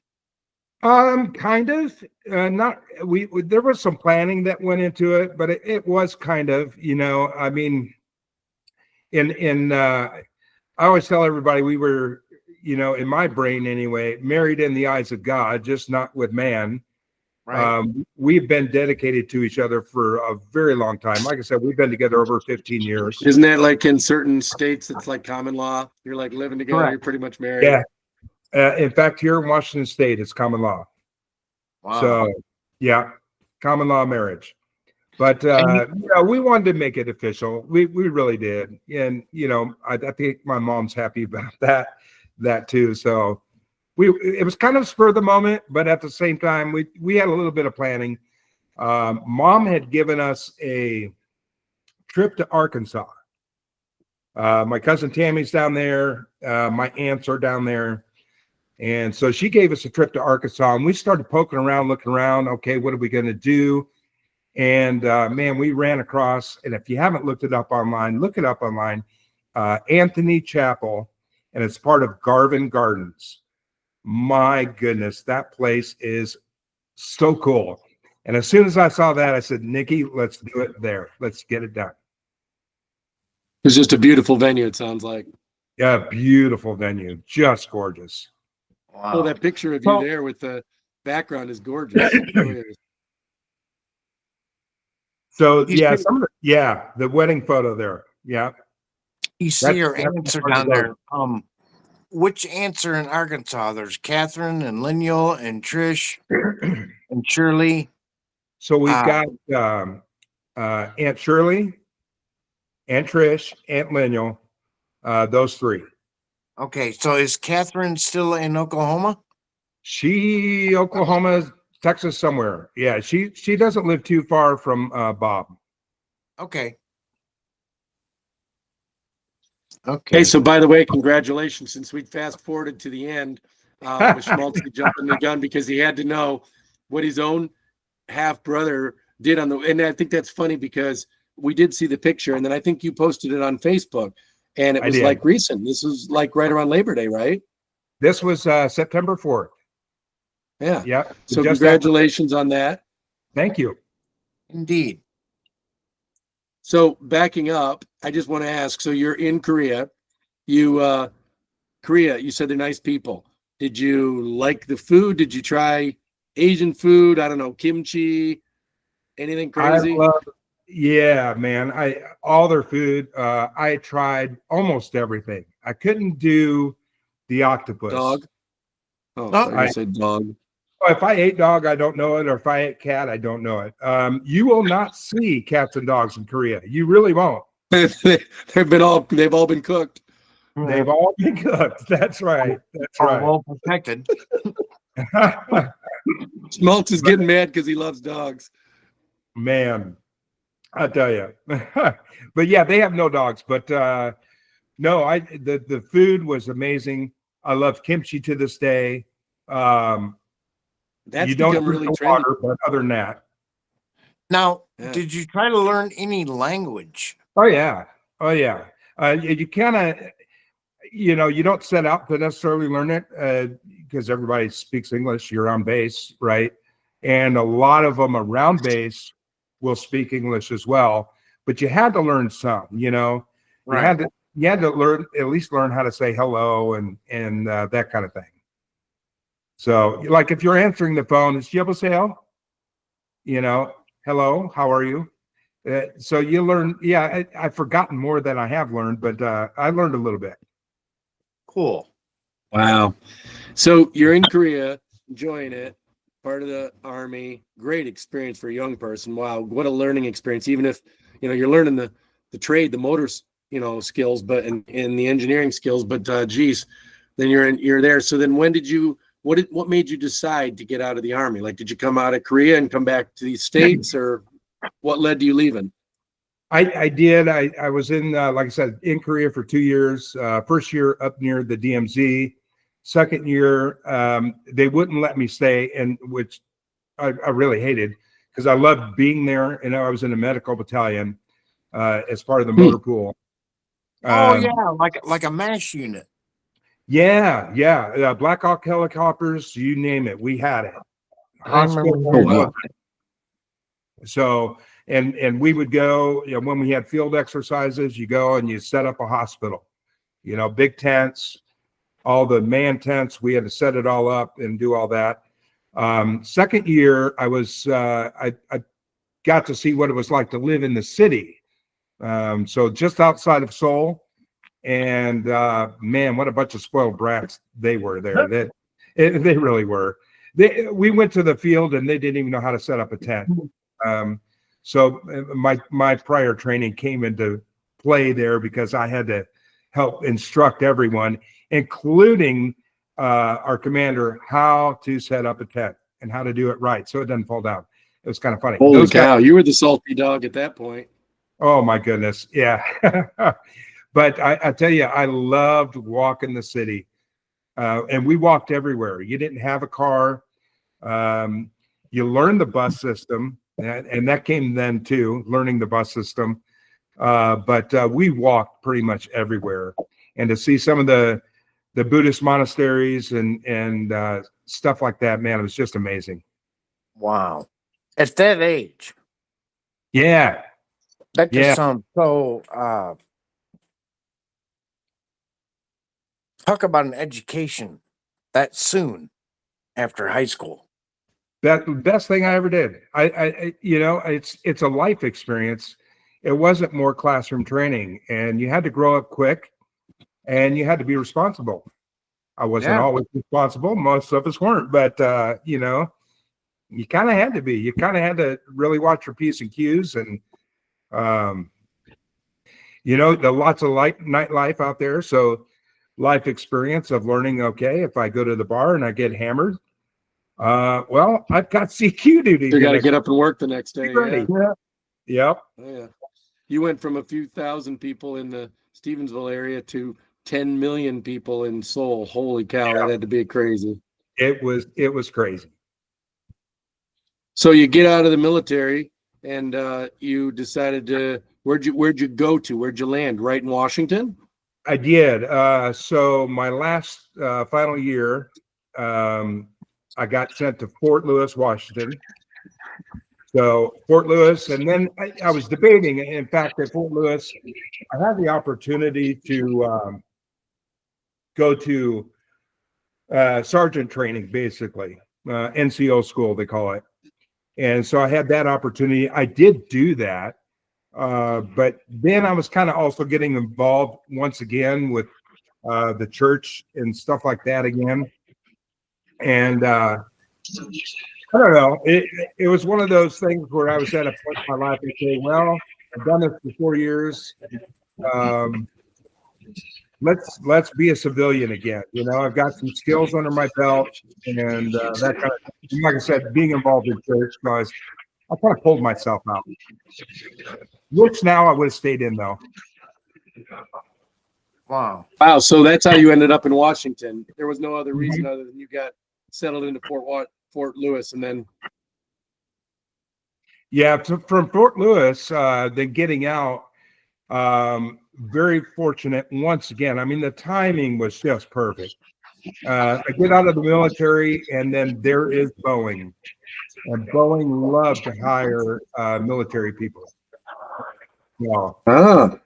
Kind of. Not we there was some planning that went into it, but it was kind of, I mean, in I always tell everybody we were, in my brain anyway, married in the eyes of God, just not with man. Right. We've been dedicated to each other for a very long time. Like I said, we've been together over 15 years. Isn't that like in certain states, it's like common law? You're like living together, Correct. you're pretty much married. Yeah. In fact, here in Washington State, it's common law. Wow. So, yeah, common law marriage. But we wanted to make it official. We really did, and I think my mom's happy about that too. So it was kind of spur of the moment, but at the same time, we had a little bit of planning. Mom had given us a trip to Arkansas. My cousin Tammy's down there. My aunts are down there. And so she gave us a trip to Arkansas, and we started poking around, looking around. Okay, what are we going to do? And man, we ran across, and if you haven't looked it up online, look it up online, Anthony Chapel, and it's part of Garvin Gardens. My goodness, that place is so cool. And as soon as I saw that, I said, Nikki, let's do it there. Let's get it done. It's just a beautiful venue, it sounds like. Yeah, beautiful venue, just gorgeous. Wow. Oh, that picture of you there with the background is gorgeous. It really is. So yeah, the wedding photo there. Yeah. You see That's- your that's answer part of down there. Which answer in Arkansas? There's Catherine and Lineal and Trish and Shirley. So we've got Aunt Shirley, Aunt Trish, Aunt Lineal, those three. Okay, so is Catherine still in Oklahoma? Oklahoma, Texas, somewhere. Yeah, she doesn't live too far from Bob. Okay. Okay, so by the way, congratulations. Since we fast forwarded to the end, with Schmaltz jumping the gun because he had to know what his own half brother did and I think that's funny because we did see the picture, and then I think you posted it on Facebook, and it was like recent. This was like right around Labor Day, right? This was September 4th. Yeah. Yeah. So congratulations on that. Thank you. Indeed. So backing up, I just want to ask, so you're in Korea. Korea, you said they're nice people. Did you like the food? Did you try Asian food? I don't know, kimchi, anything crazy? Yeah, man. All their food. I tried almost everything. I couldn't do the octopus. Dog? Oh, I said dog. If I ate dog, I don't know it. Or if I ate cat, I don't know it. You will not see cats and dogs in Korea. You really won't. They've all been cooked. They've all been cooked. That's right. That's right. Well protected. Schmaltz is getting mad because he loves dogs. Man, I tell you. But yeah, they have no dogs. But no, the food was amazing. I love kimchi to this day. That's you don't become really trendy. water, but other than that. Now, did you try to learn any language? Oh yeah. You kind of, you don't set out to necessarily learn it because everybody speaks English. You're on base, right? And a lot of them around base will speak English as well. But you had to learn some. Right. You had to at least learn how to say hello and that kind of thing. So, like if you're answering the phone, it's "Yeboseo," hello, how are you? So you learn. Yeah, I've forgotten more than I have learned, but I learned a little bit. Cool. Wow. So you're in Korea, enjoying it, part of the Army. Great experience for a young person. Wow, what a learning experience. Even if you're learning the trade, the motors, skills, but in the engineering skills. But geez, then you're there. So then when did you? What made you decide to get out of the Army? Like, did you come out of Korea and come back to the States, or what led to you leaving? I did. I was in, like I said, in Korea for 2 years. First year up near the DMZ. Second year, they wouldn't let me stay, and which I really hated because I loved being there. And I was in a medical battalion as part of the motor pool. Oh yeah, like a MASH unit. Yeah. Black Hawk helicopters, you name it, we had it. I remember Hospital. Oh, wow. So, and we would go, when we had field exercises, you go and you set up a hospital, big tents, all the man tents. We had to set it all up and do all that. Second year, I got to see what it was like to live in the city. So just outside of Seoul, and man, what a bunch of spoiled brats they were there. They really were. We went to the field and they didn't even know how to set up a tent. So my prior training came into play there because I had to help instruct everyone, including our commander, how to set up a tent and how to do it right so it doesn't fall down. It was kind of funny. Holy cow, you were the salty dog at that point. Oh my goodness, yeah. But I tell you, I loved walking the city, and we walked everywhere. You didn't have a car. You learned the bus system, and that came then too, learning the bus system. But we walked pretty much everywhere, and to see some of the Buddhist monasteries and stuff like that, man, it was just amazing. Wow. At that age. Yeah. That just sounds so talk about an education that soon after high school. That the best thing I ever did. I it's a life experience. It wasn't more classroom training, and you had to grow up quick, and you had to be responsible. I wasn't always responsible. Most of us weren't, but you kind of had to be. You kind of had to really watch your P's and Q's, and the lots of nightlife out there. So life experience of learning. Okay, if I go to the bar and I get hammered, well, I've got CQ duty. You got to get up and work the next day. Yeah. Yep. Oh, yeah. You went from a few thousand people in the Stevensville area to 10 million people in Seoul. Holy cow, that had to be crazy. It was crazy. So you get out of the military and you decided to where'd you go to? Where'd you land? Right in Washington? I did. So my last final year, I got sent to Fort Lewis, Washington. So Fort Lewis, and then I was debating. In fact, at Fort Lewis, I had the opportunity to go to sergeant training, basically, NCO school, they call it. And so I had that opportunity. I did do that. But then I was kind of also getting involved once again with the church and stuff like that again. And I don't know. It was one of those things where I was at a point in my life and say, well, I've done this for 4 years. Let's be a civilian again. I've got some skills under my belt, and that kind of, like I said, being involved in church, guys, I kind of pulled myself out. Which now I would have stayed in though. Wow. Wow. So that's how you ended up in Washington. There was no other reason other than you got settled into Fort Lewis, and then. Yeah, from Fort Lewis, then getting out. Very fortunate once again. I mean, the timing was just perfect. I get out of the military, and then there is Boeing, and Boeing loved to hire military people. So,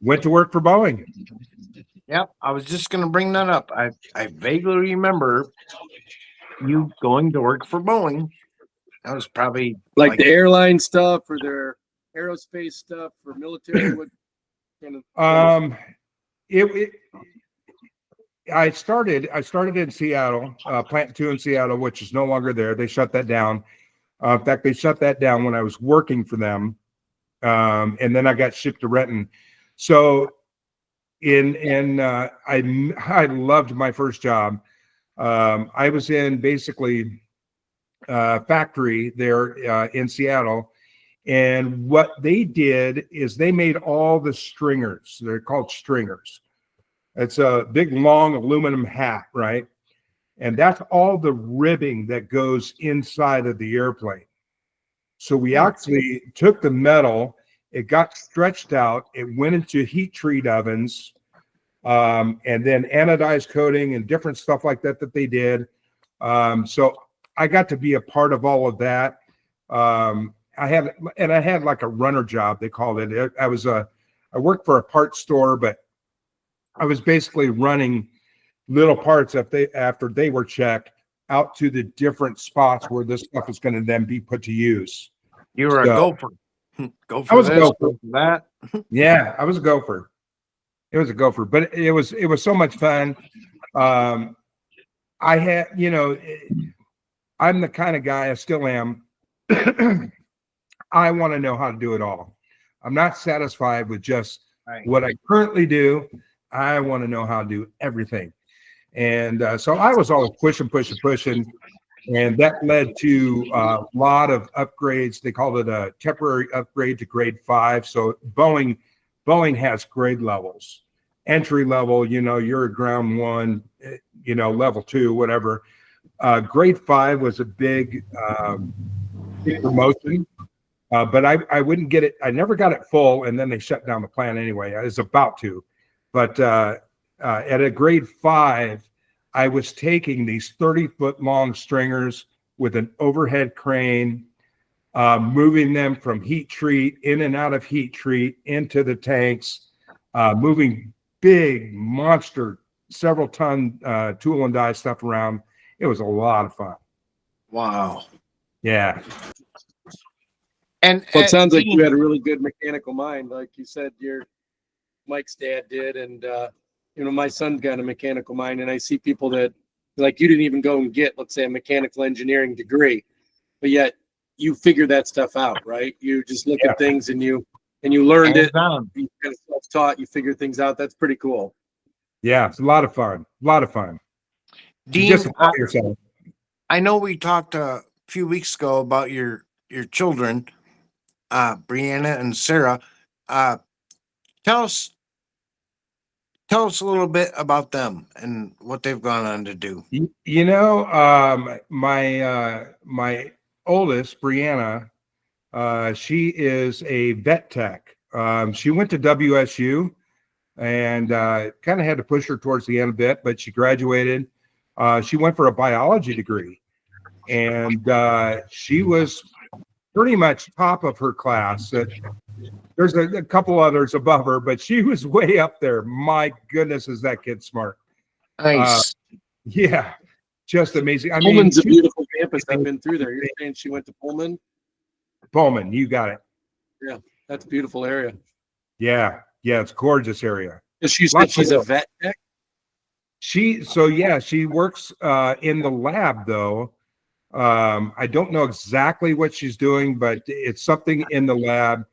went to work for Boeing. Yep, I was just going to bring that up. I vaguely remember you going to work for Boeing. That was probably like the airline stuff or their aerospace stuff for military. What kind of? I started in Seattle, Plant 2 in Seattle, which is no longer there. They shut that down. In fact, they shut that down when I was working for them. And then I got shipped to Renton. So I loved my first job. I was in basically factory there in Seattle. And what they did is they made all the stringers. They're called stringers. It's a big, long aluminum hat, right? And that's all the ribbing that goes inside of the airplane. So we actually took the metal, it got stretched out, it went into heat treat ovens, and then anodized coating and different stuff like that they did. So I got to be a part of all of that. I had like a runner job, they called it. I worked for a parts store, but I was basically running little parts after they were checked out to the different spots where this stuff is going to then be put to use. You were a gopher. Go I was a for this, gopher. go for that. Yeah, I was a gopher. It was a gopher, but it was so much fun. I had, I'm the kind of guy, I still am. I want to know how to do it all. I'm not satisfied with just what I currently do. I want to know how to do everything. And so I was always pushing. And that led to a lot of upgrades. They called it a temporary upgrade to grade 5. So Boeing has grade levels. Entry level, you're a ground 1, level 2, whatever. Grade 5 was a big promotion. But I wouldn't get it. I never got it full, and then they shut down the plant anyway. I was about to. But at a grade 5, I was taking these 30-foot long stringers with an overhead crane, moving them from heat treat, in and out of heat treat, into the tanks, moving big, monster, several ton tool and die stuff around. It was a lot of fun. Wow. Yeah. And Well, it sounds like you had a really good mechanical mind, like you said your Mike's dad did, and my son's got a mechanical mind, and I see people that, like, you didn't even go and get, let's say, a mechanical engineering degree, but yet you figure that stuff out, right? You just look at things and you learned it. You kind of self-taught. You figure things out. That's pretty cool. Yeah, it's a lot of fun. A lot of fun. Dean, Just about yourself. I know we talked a few weeks ago about your children, Brianna and Sarah. Tell us a little bit about them and what they've gone on to do. My oldest, Brianna, she is a vet tech. She went to WSU and kind of had to push her towards the end a bit, but she graduated. She went for a biology degree, and she was pretty much top of her class. There's a couple others above her, but she was way up there. My goodness, is that kid smart? Nice. Yeah, just amazing. Pullman's a beautiful campus. I've been through there. You're saying she went to Pullman? Pullman, you got it. Yeah, that's a beautiful area. Yeah, it's a gorgeous area. She said she's a vet tech? She works in the lab, though. I don't know exactly what she's doing, but it's something in the lab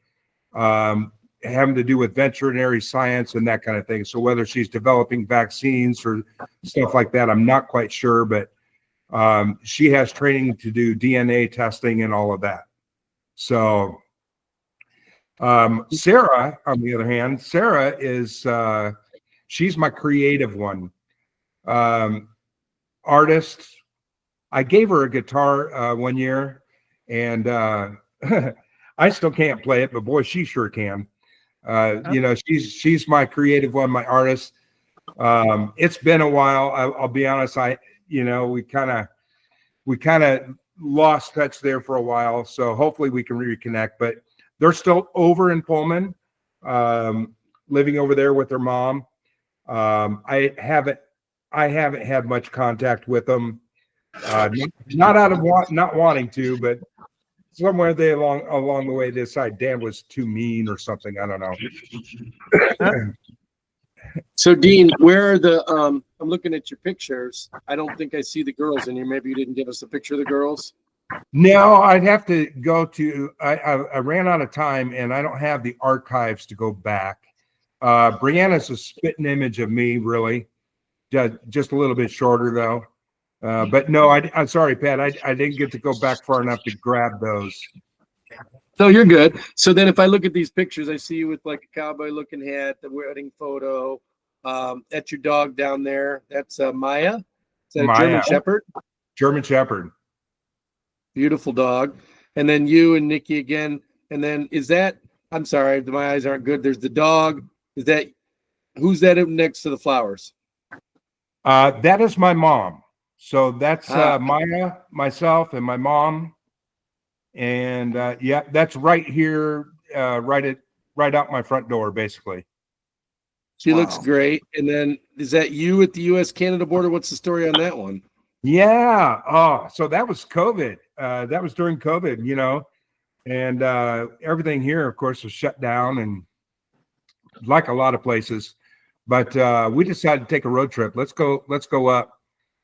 having to do with veterinary science and that kind of thing. So whether she's developing vaccines or stuff like that, I'm not quite sure, but she has training to do DNA testing and all of that. So Sarah, on the other hand, Sarah is she's my creative one. Artist. I gave her a guitar one year, and I still can't play it, but boy, she sure can. She's my creative one, my artist. It's been a while. I'll be honest. We kind of lost touch there for a while. So hopefully we can reconnect. But they're still over in Pullman, living over there with their mom. I haven't had much contact with them. Not out of not wanting to, but somewhere along the way they decided Dan was too mean or something. I don't know. So Dean, where are the I'm looking at your pictures. I don't think I see the girls in here. Maybe you didn't give us a picture of the girls. No, I'd have to go to I ran out of time and I don't have the archives to go back. Brianna's a spitting image of me, really. Just a little bit shorter though. But no, I'm sorry, Pat. I didn't get to go back far enough to grab those. No, you're good. So then if I look at these pictures, I see you with like a cowboy looking hat, the wedding photo. That's your dog down there. That's Maya. Is that a German Shepherd? German Shepherd. Beautiful dog. And then you and Nikki again. And then is that, I'm sorry, my eyes aren't good. There's the dog. Is that who's that up next to the flowers? That is my mom. So that's Ah. Maya, myself, and my mom. And yeah, that's right here, right out my front door, basically. She looks Wow. great. And then is that you at the U.S.-Canada border? What's the story on that one? Yeah. Oh, so that was COVID. That was during COVID, and everything here, of course, was shut down, and like a lot of places. But we decided to take a road trip. Let's go up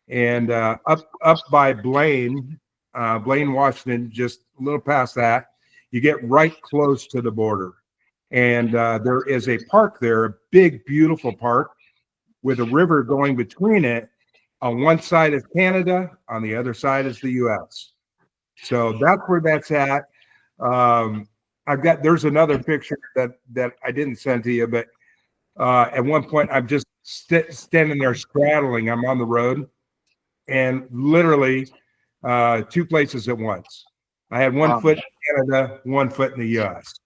and up by Blaine, Washington, just a little past that. You get right close to the border, and there is a park there, a big, beautiful park with a river going between it. On one side is Canada, on the other side is the U.S. So that's where that's at. There's another picture that I didn't send to you, but at one point I'm just standing there straddling. I'm on the road, and literally two places at once. I had one foot in Canada, one foot in the U.S.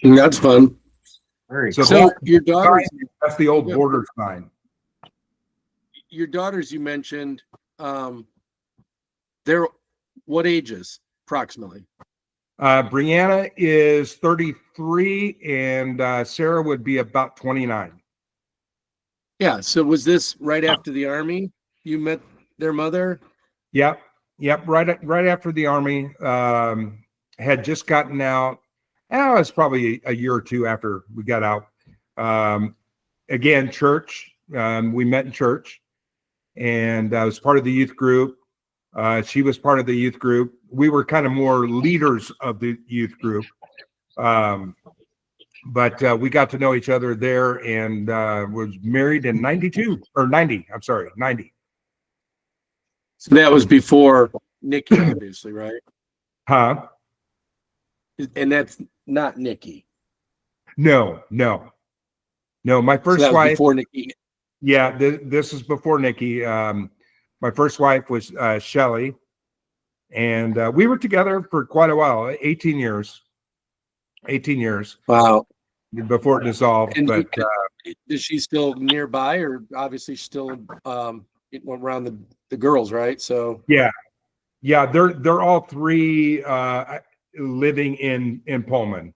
That's fun. Very So, So your daughters, that's the old border sign. your daughters you mentioned, they're what ages approximately? Brianna is 33, and Sarah would be about 29. Yeah. So was this right after the Army? You met their mother? Yep. Right after the Army, had just gotten out. It was probably a year or two after we got out. Again, church. We met in church, and I was part of the youth group. She was part of the youth group. We were kind of more leaders of the youth group. But we got to know each other there, and was married in 92 or 90. I'm sorry, 90. So that was before Nikki, obviously, right? Huh? And that's not Nikki. No. My So first that was wife. before Nikki. Yeah, this is before Nikki. My first wife was Shelly, and we were together for quite a while, 18 years. 18 years Wow. before it dissolved. And But is she still nearby, or obviously still around the girls, right? So yeah, they're all three living in Pullman.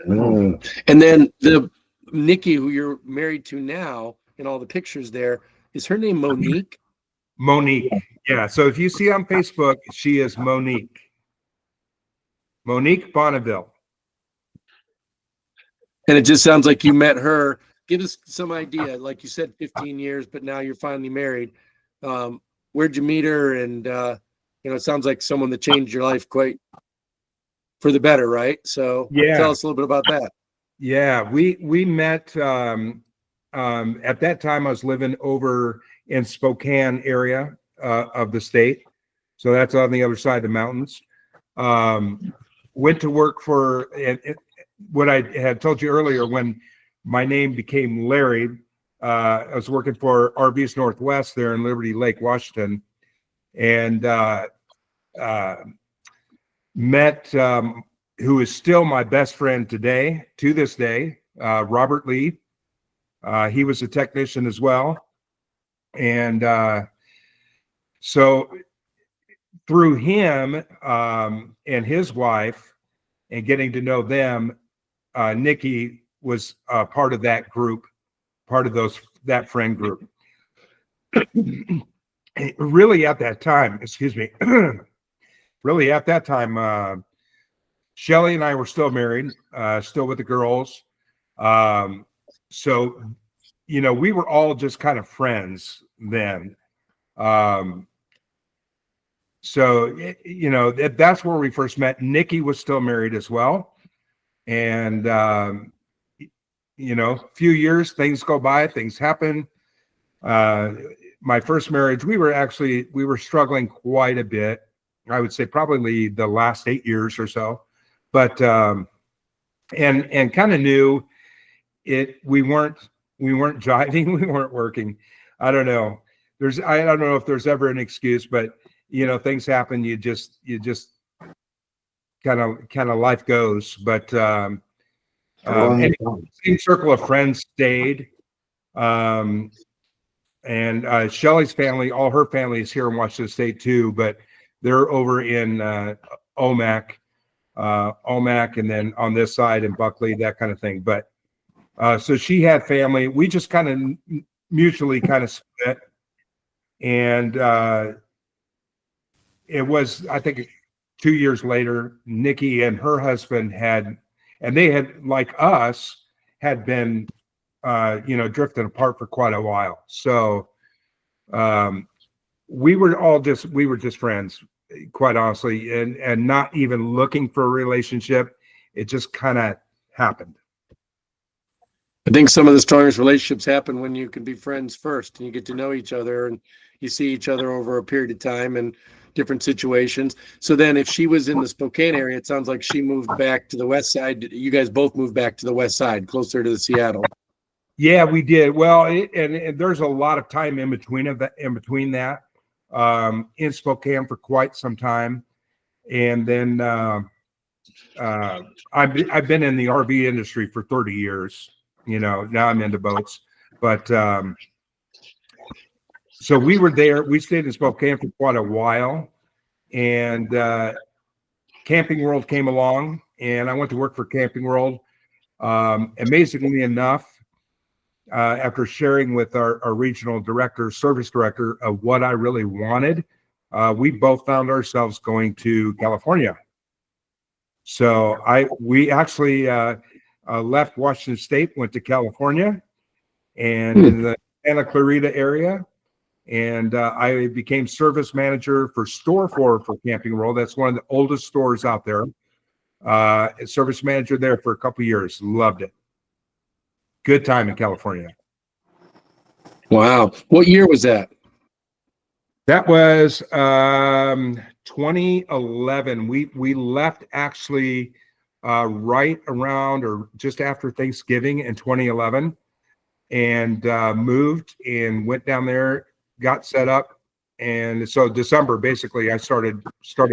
And then the Nikki, who you're married to now, in all the pictures there, is her name Monique? Monique. Yeah. So if you see on Facebook, she is Monique Bonneville. And it just sounds like you met her. Give us some idea. Like you said, 15 years, but now you're finally married. Where'd you meet her? And it sounds like someone that changed your life quite for the better, right? So tell us a little bit about that. Yeah, we met at that time. I was living over in Spokane area of the state, so that's on the other side of the mountains. Went to work for what I had told you earlier, when my name became Larry. I was working for RVs Northwest there in Liberty Lake, Washington, and met who is still my best friend to this day, Robert Lee. He was a technician as well. And so through him and his wife, and getting to know them, Nikki was part of that group, part of that friend group. Really at that time, Shelly and I were still married, still with the girls. So, we were all just kind of friends then. So, that's where we first met. Nikki was still married as well. And, a few years, things go by, things happen. My first marriage, we were struggling quite a bit. I would say probably the last 8 years or so. But and kind of knew it. We weren't jiving. We weren't working. I don't know. I don't know if there's ever an excuse, but things happen. You just kind of life goes. But And same circle of friends stayed. And Shelley's family, all her family is here in Washington State too, but they're over in Omak, and then on this side in Buckley, that kind of thing. But so she had family. We just kind of mutually kind of split. And it was, I think, 2 years later, Nikki and her husband they had, like us, had been, drifting apart for quite a while. So we were just friends, quite honestly, and not even looking for a relationship. It just kind of happened. I think some of the strongest relationships happen when you can be friends first and you get to know each other and you see each other over a period of time and different situations. So then if she was in the Spokane area, it sounds like she moved back to the west side. You guys both moved back to the west side, closer to the Seattle. Yeah, we did. Well, and there's a lot of time in between that, in Spokane for quite some time. And then I've been in the RV industry for 30 years. Now I'm into boats, but so we were there. We stayed in Spokane for quite a while, and Camping World came along, and I went to work for Camping World. Amazingly enough, after sharing with our regional service director, of what I really wanted, we both found ourselves going to California. So we actually left Washington State, went to California, and in the Santa Clarita area, and I became service manager for store for Camping World. That's one of the oldest stores out there. Service manager there for a couple of years. Loved it. Good time in California. Wow. What year was that? That was 2011. We left actually right around or just after Thanksgiving in 2011, and moved and went down there, got set up, and so December basically I started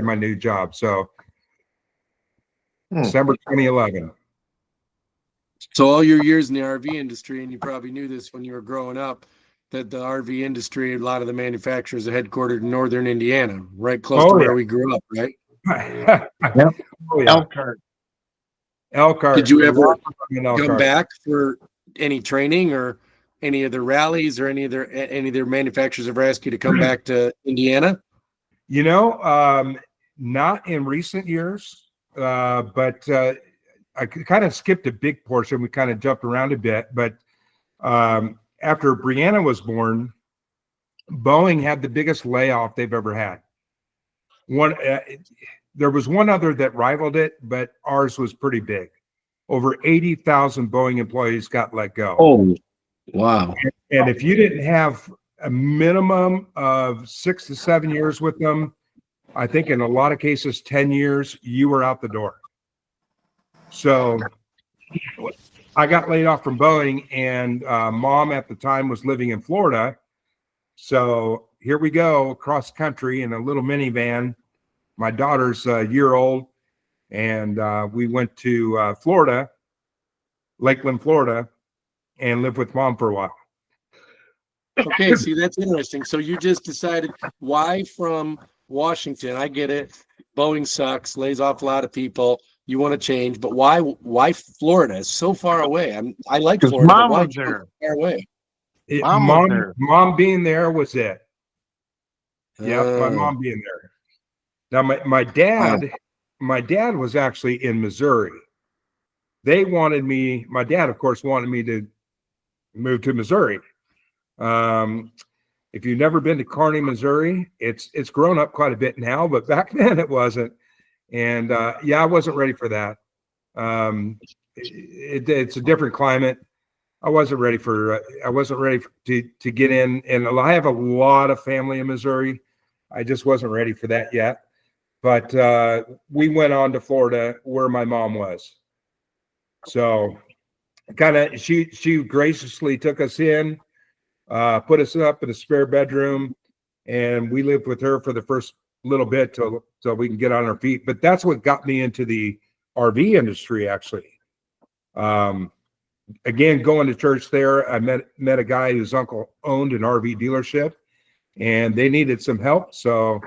my new job. So December 2011. So all your years in the RV industry, and you probably knew this when you were growing up, that the RV industry, a lot of the manufacturers are headquartered in northern Indiana, right close to where we grew up, right? Yep. Oh, yeah. Elkhart. Did you ever come back for any training or any of their rallies or any of their manufacturers ever asked you to come back to Indiana? Not in recent years, but I kind of skipped a big portion. We kind of jumped around a bit, but after Brianna was born, Boeing had the biggest layoff they've ever had. There was one other that rivaled it, but ours was pretty big. Over 80,000 Boeing employees got let go. Oh, wow. And if you didn't have a minimum of 6 to 7 years with them, I think in a lot of cases, 10 years, you were out the door. So I got laid off from Boeing, and mom at the time was living in Florida. So here we go across country in a little minivan. My daughter's a year old, and we went to Florida, Lakeland, Florida, and lived with mom for a while. Okay, see, that's interesting. So you just decided, why from Washington? I get it. Boeing sucks, lays off a lot of people. You want to change, but why Florida? It's so far away. I like Florida. Mom but why was there. so far away? Mom being there was it. Yep, my mom being there. Now my dad was actually in Missouri. They wanted me. My dad, of course, wanted me to move to Missouri. If you've never been to Kearney, Missouri, it's grown up quite a bit now, but back then it wasn't. And I wasn't ready for that. It's a different climate. I wasn't ready to get in, and I have a lot of family in Missouri. I just wasn't ready for that yet. But we went on to Florida, where my mom was. So she graciously took us in, put us up in a spare bedroom, and we lived with her for the first little bit so we can get on our feet. But that's what got me into the RV industry, actually. Again, going to church there, I met a guy whose uncle owned an RV dealership, and they needed some help. So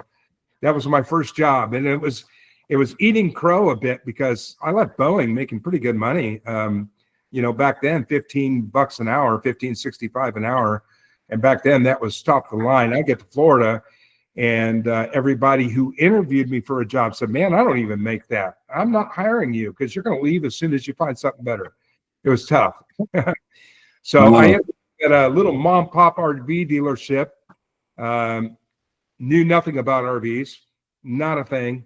that was my first job, and it was eating crow a bit because I left Boeing making pretty good money. Back then, $15 an hour, $15.65 an hour, and back then that was top of the line. I get to Florida, and everybody who interviewed me for a job said, "Man, I don't even make that. I'm not hiring you because you're going to leave as soon as you find something better." It was tough. So I ended up at a little mom pop RV dealership. Knew nothing about RVs, not a thing.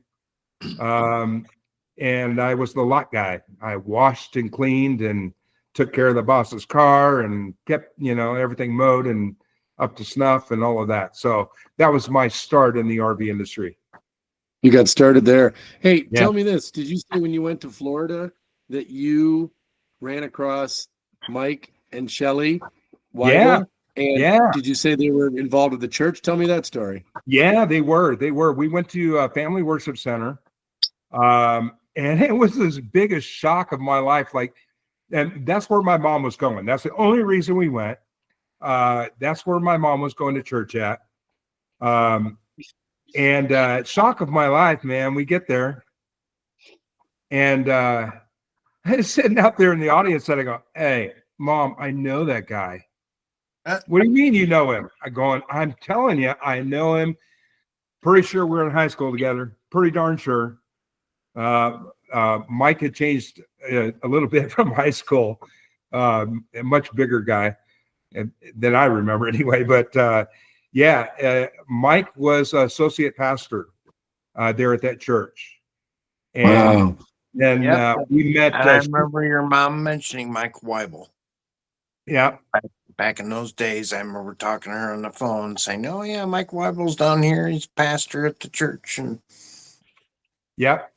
And I was the lot guy. I washed and cleaned and took care of the boss's car and kept, everything mowed and up to snuff and all of that. So that was my start in the RV industry. You got started there. Hey, Yeah. Tell me this. Did you say when you went to Florida that you ran across Mike and Shelly Weigel? Yeah. And Yeah. did you say they were involved with the church? Tell me that story. Yeah, they were. We went to a family worship center. And it was the biggest shock of my life. And that's where my mom was going. That's the only reason we went. That's where my mom was going to church at. Shock of my life, man. We get there, and I was sitting out there in the audience, and I go, "Hey, Mom, I know that guy." What do you mean you know him? I'm telling you, I know him. Pretty sure we're in high school together. Pretty darn sure. Mike had changed a little bit from high school. A much bigger guy than I remember anyway. But Mike was associate pastor there at that church. And then we met. And I remember your mom mentioning Mike Weibel. Yeah. Back in those days, I remember talking to her on the phone saying, "Oh, yeah, Mike Weibel's down here. He's pastor at the church." And yep.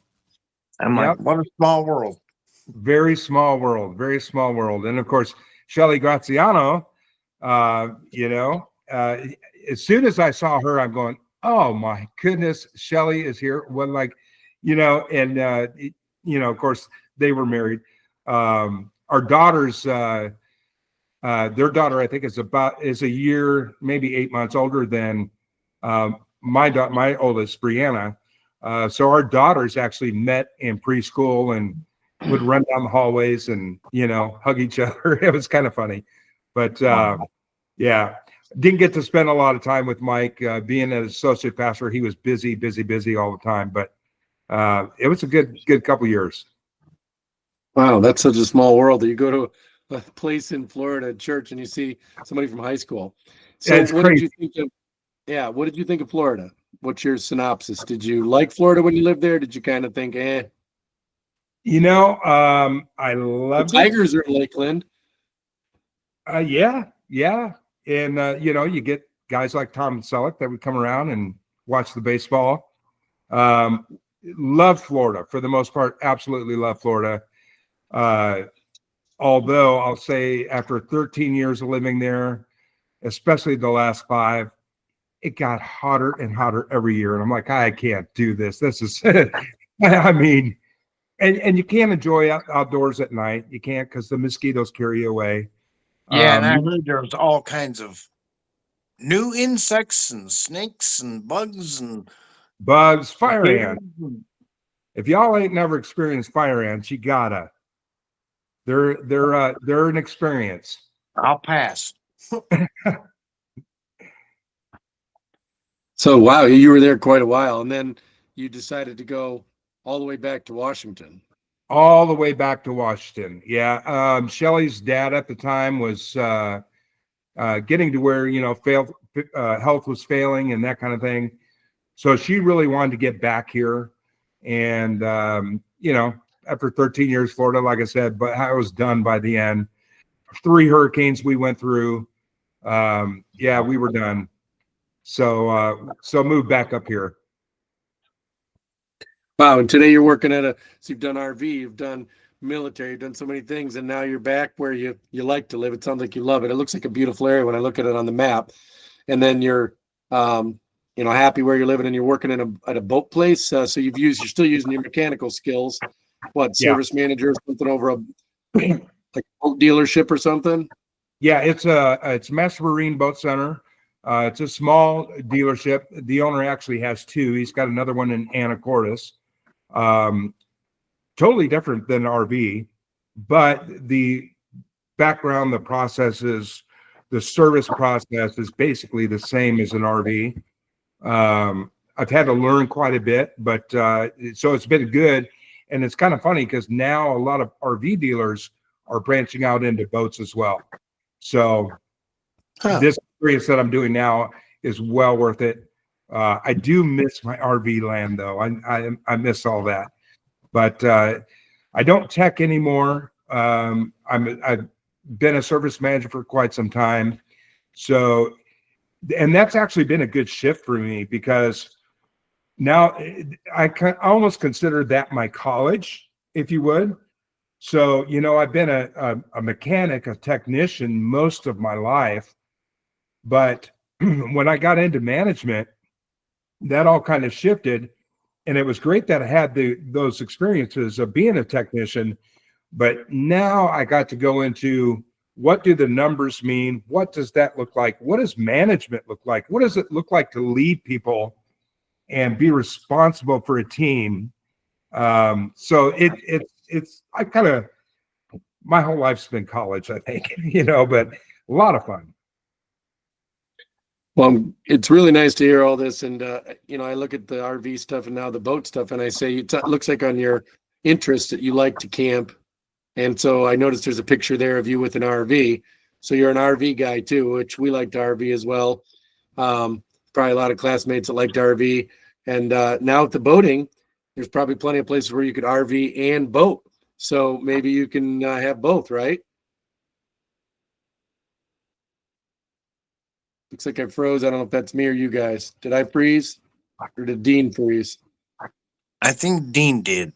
I'm like, what a small world. Very small world. Very small world. And of course, Shelly Graziano, as soon as I saw her, I'm going, "Oh my goodness, Shelly is here." When of course they were married. Our daughters, their daughter, I think is a year, maybe 8 months older than my oldest, Brianna. So our daughters actually met in preschool and would run down the hallways and, hug each other. It was kind of funny, but didn't get to spend a lot of time with Mike. Being an associate pastor, he was busy all the time, but it was a good couple years. Wow, that's such a small world that you go to a place in Florida, a church, and you see somebody from high school. So It's what crazy. did you think of? Yeah, what did you think of Florida? What's your synopsis? Did you like Florida when you lived there? Did you kind of think, I loved the Tigers are in Lakeland? Yeah. And you get guys like Tom Selleck that would come around and watch the baseball. Love Florida for the most part. Absolutely love Florida. Although I'll say after 13 years of living there, especially the last 5, it got hotter and hotter every year. And I'm like, I can't do this. This is, I mean, and you can't enjoy outdoors at night. You can't because the mosquitoes carry you away. Yeah, and I heard there was all kinds of new insects and snakes and bugs and bugs, fire ants. If y'all ain't never experienced fire ants, you gotta. They're an experience. I'll pass. So, wow, you were there quite a while, and then you decided to go all the way back to Washington. All the way back to Washington. Yeah. Shelly's dad at the time was getting to where, health was failing and that kind of thing. So she really wanted to get back here. And, after 13 years, Florida, like I said, but I was done by the end. 3 hurricanes we went through. We were done. So moved back up here. Wow. And today you're working so you've done RV, you've done military, you've done so many things, and now you're back where you like to live. It sounds like you love it. It looks like a beautiful area when I look at it on the map. And then you're, happy where you're living, and you're working at a boat place. So you're still using your mechanical skills. What, service manager or something over Like a boat dealership or something? Yeah, it's Master Marine Boat Center. It's a small dealership. The owner actually has two. He's got another one in Anacortes. Totally different than RV, but the background, the processes, the service process is basically the same as an RV. I've had to learn quite a bit, but so it's been good. And it's kind of funny because now a lot of RV dealers are branching out into boats as well. So this experience that I'm doing now is well worth it. I do miss my RV land though. I miss all that, but I don't tech anymore. I've been a service manager for quite some time. So, and that's actually been a good shift for me because now I almost consider that my college, if you would. So, I've been a mechanic, a technician most of my life, but when I got into management, that all kind of shifted. And it was great that I had those experiences of being a technician, but now I got to go into what do the numbers mean? What does that look like? What does management look like? What does it look like to lead people and be responsible for a team? So it's I kind of my whole life's been college, I think, but a lot of fun. Well, it's really nice to hear all this. And, I look at the RV stuff and now the boat stuff, and I say, it looks like on your interest that you like to camp. And so I noticed there's a picture there of you with an RV. So you're an RV guy too, which we like to RV as well. Probably a lot of classmates that like to RV. And now with the boating, there's probably plenty of places where you could RV and boat. So maybe you can have both, right? Looks like I froze. I don't know if that's me or you guys. Did I freeze or did Dean freeze? I think Dean did.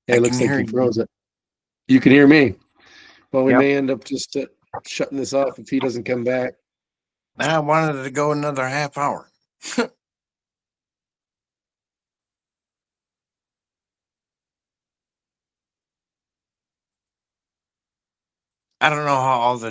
Hey, I it looks can like hear you you. froze it. You can hear me. Well, we Yep. may end up just shutting this off if he doesn't come back. I wanted to go another half hour. I don't know how all this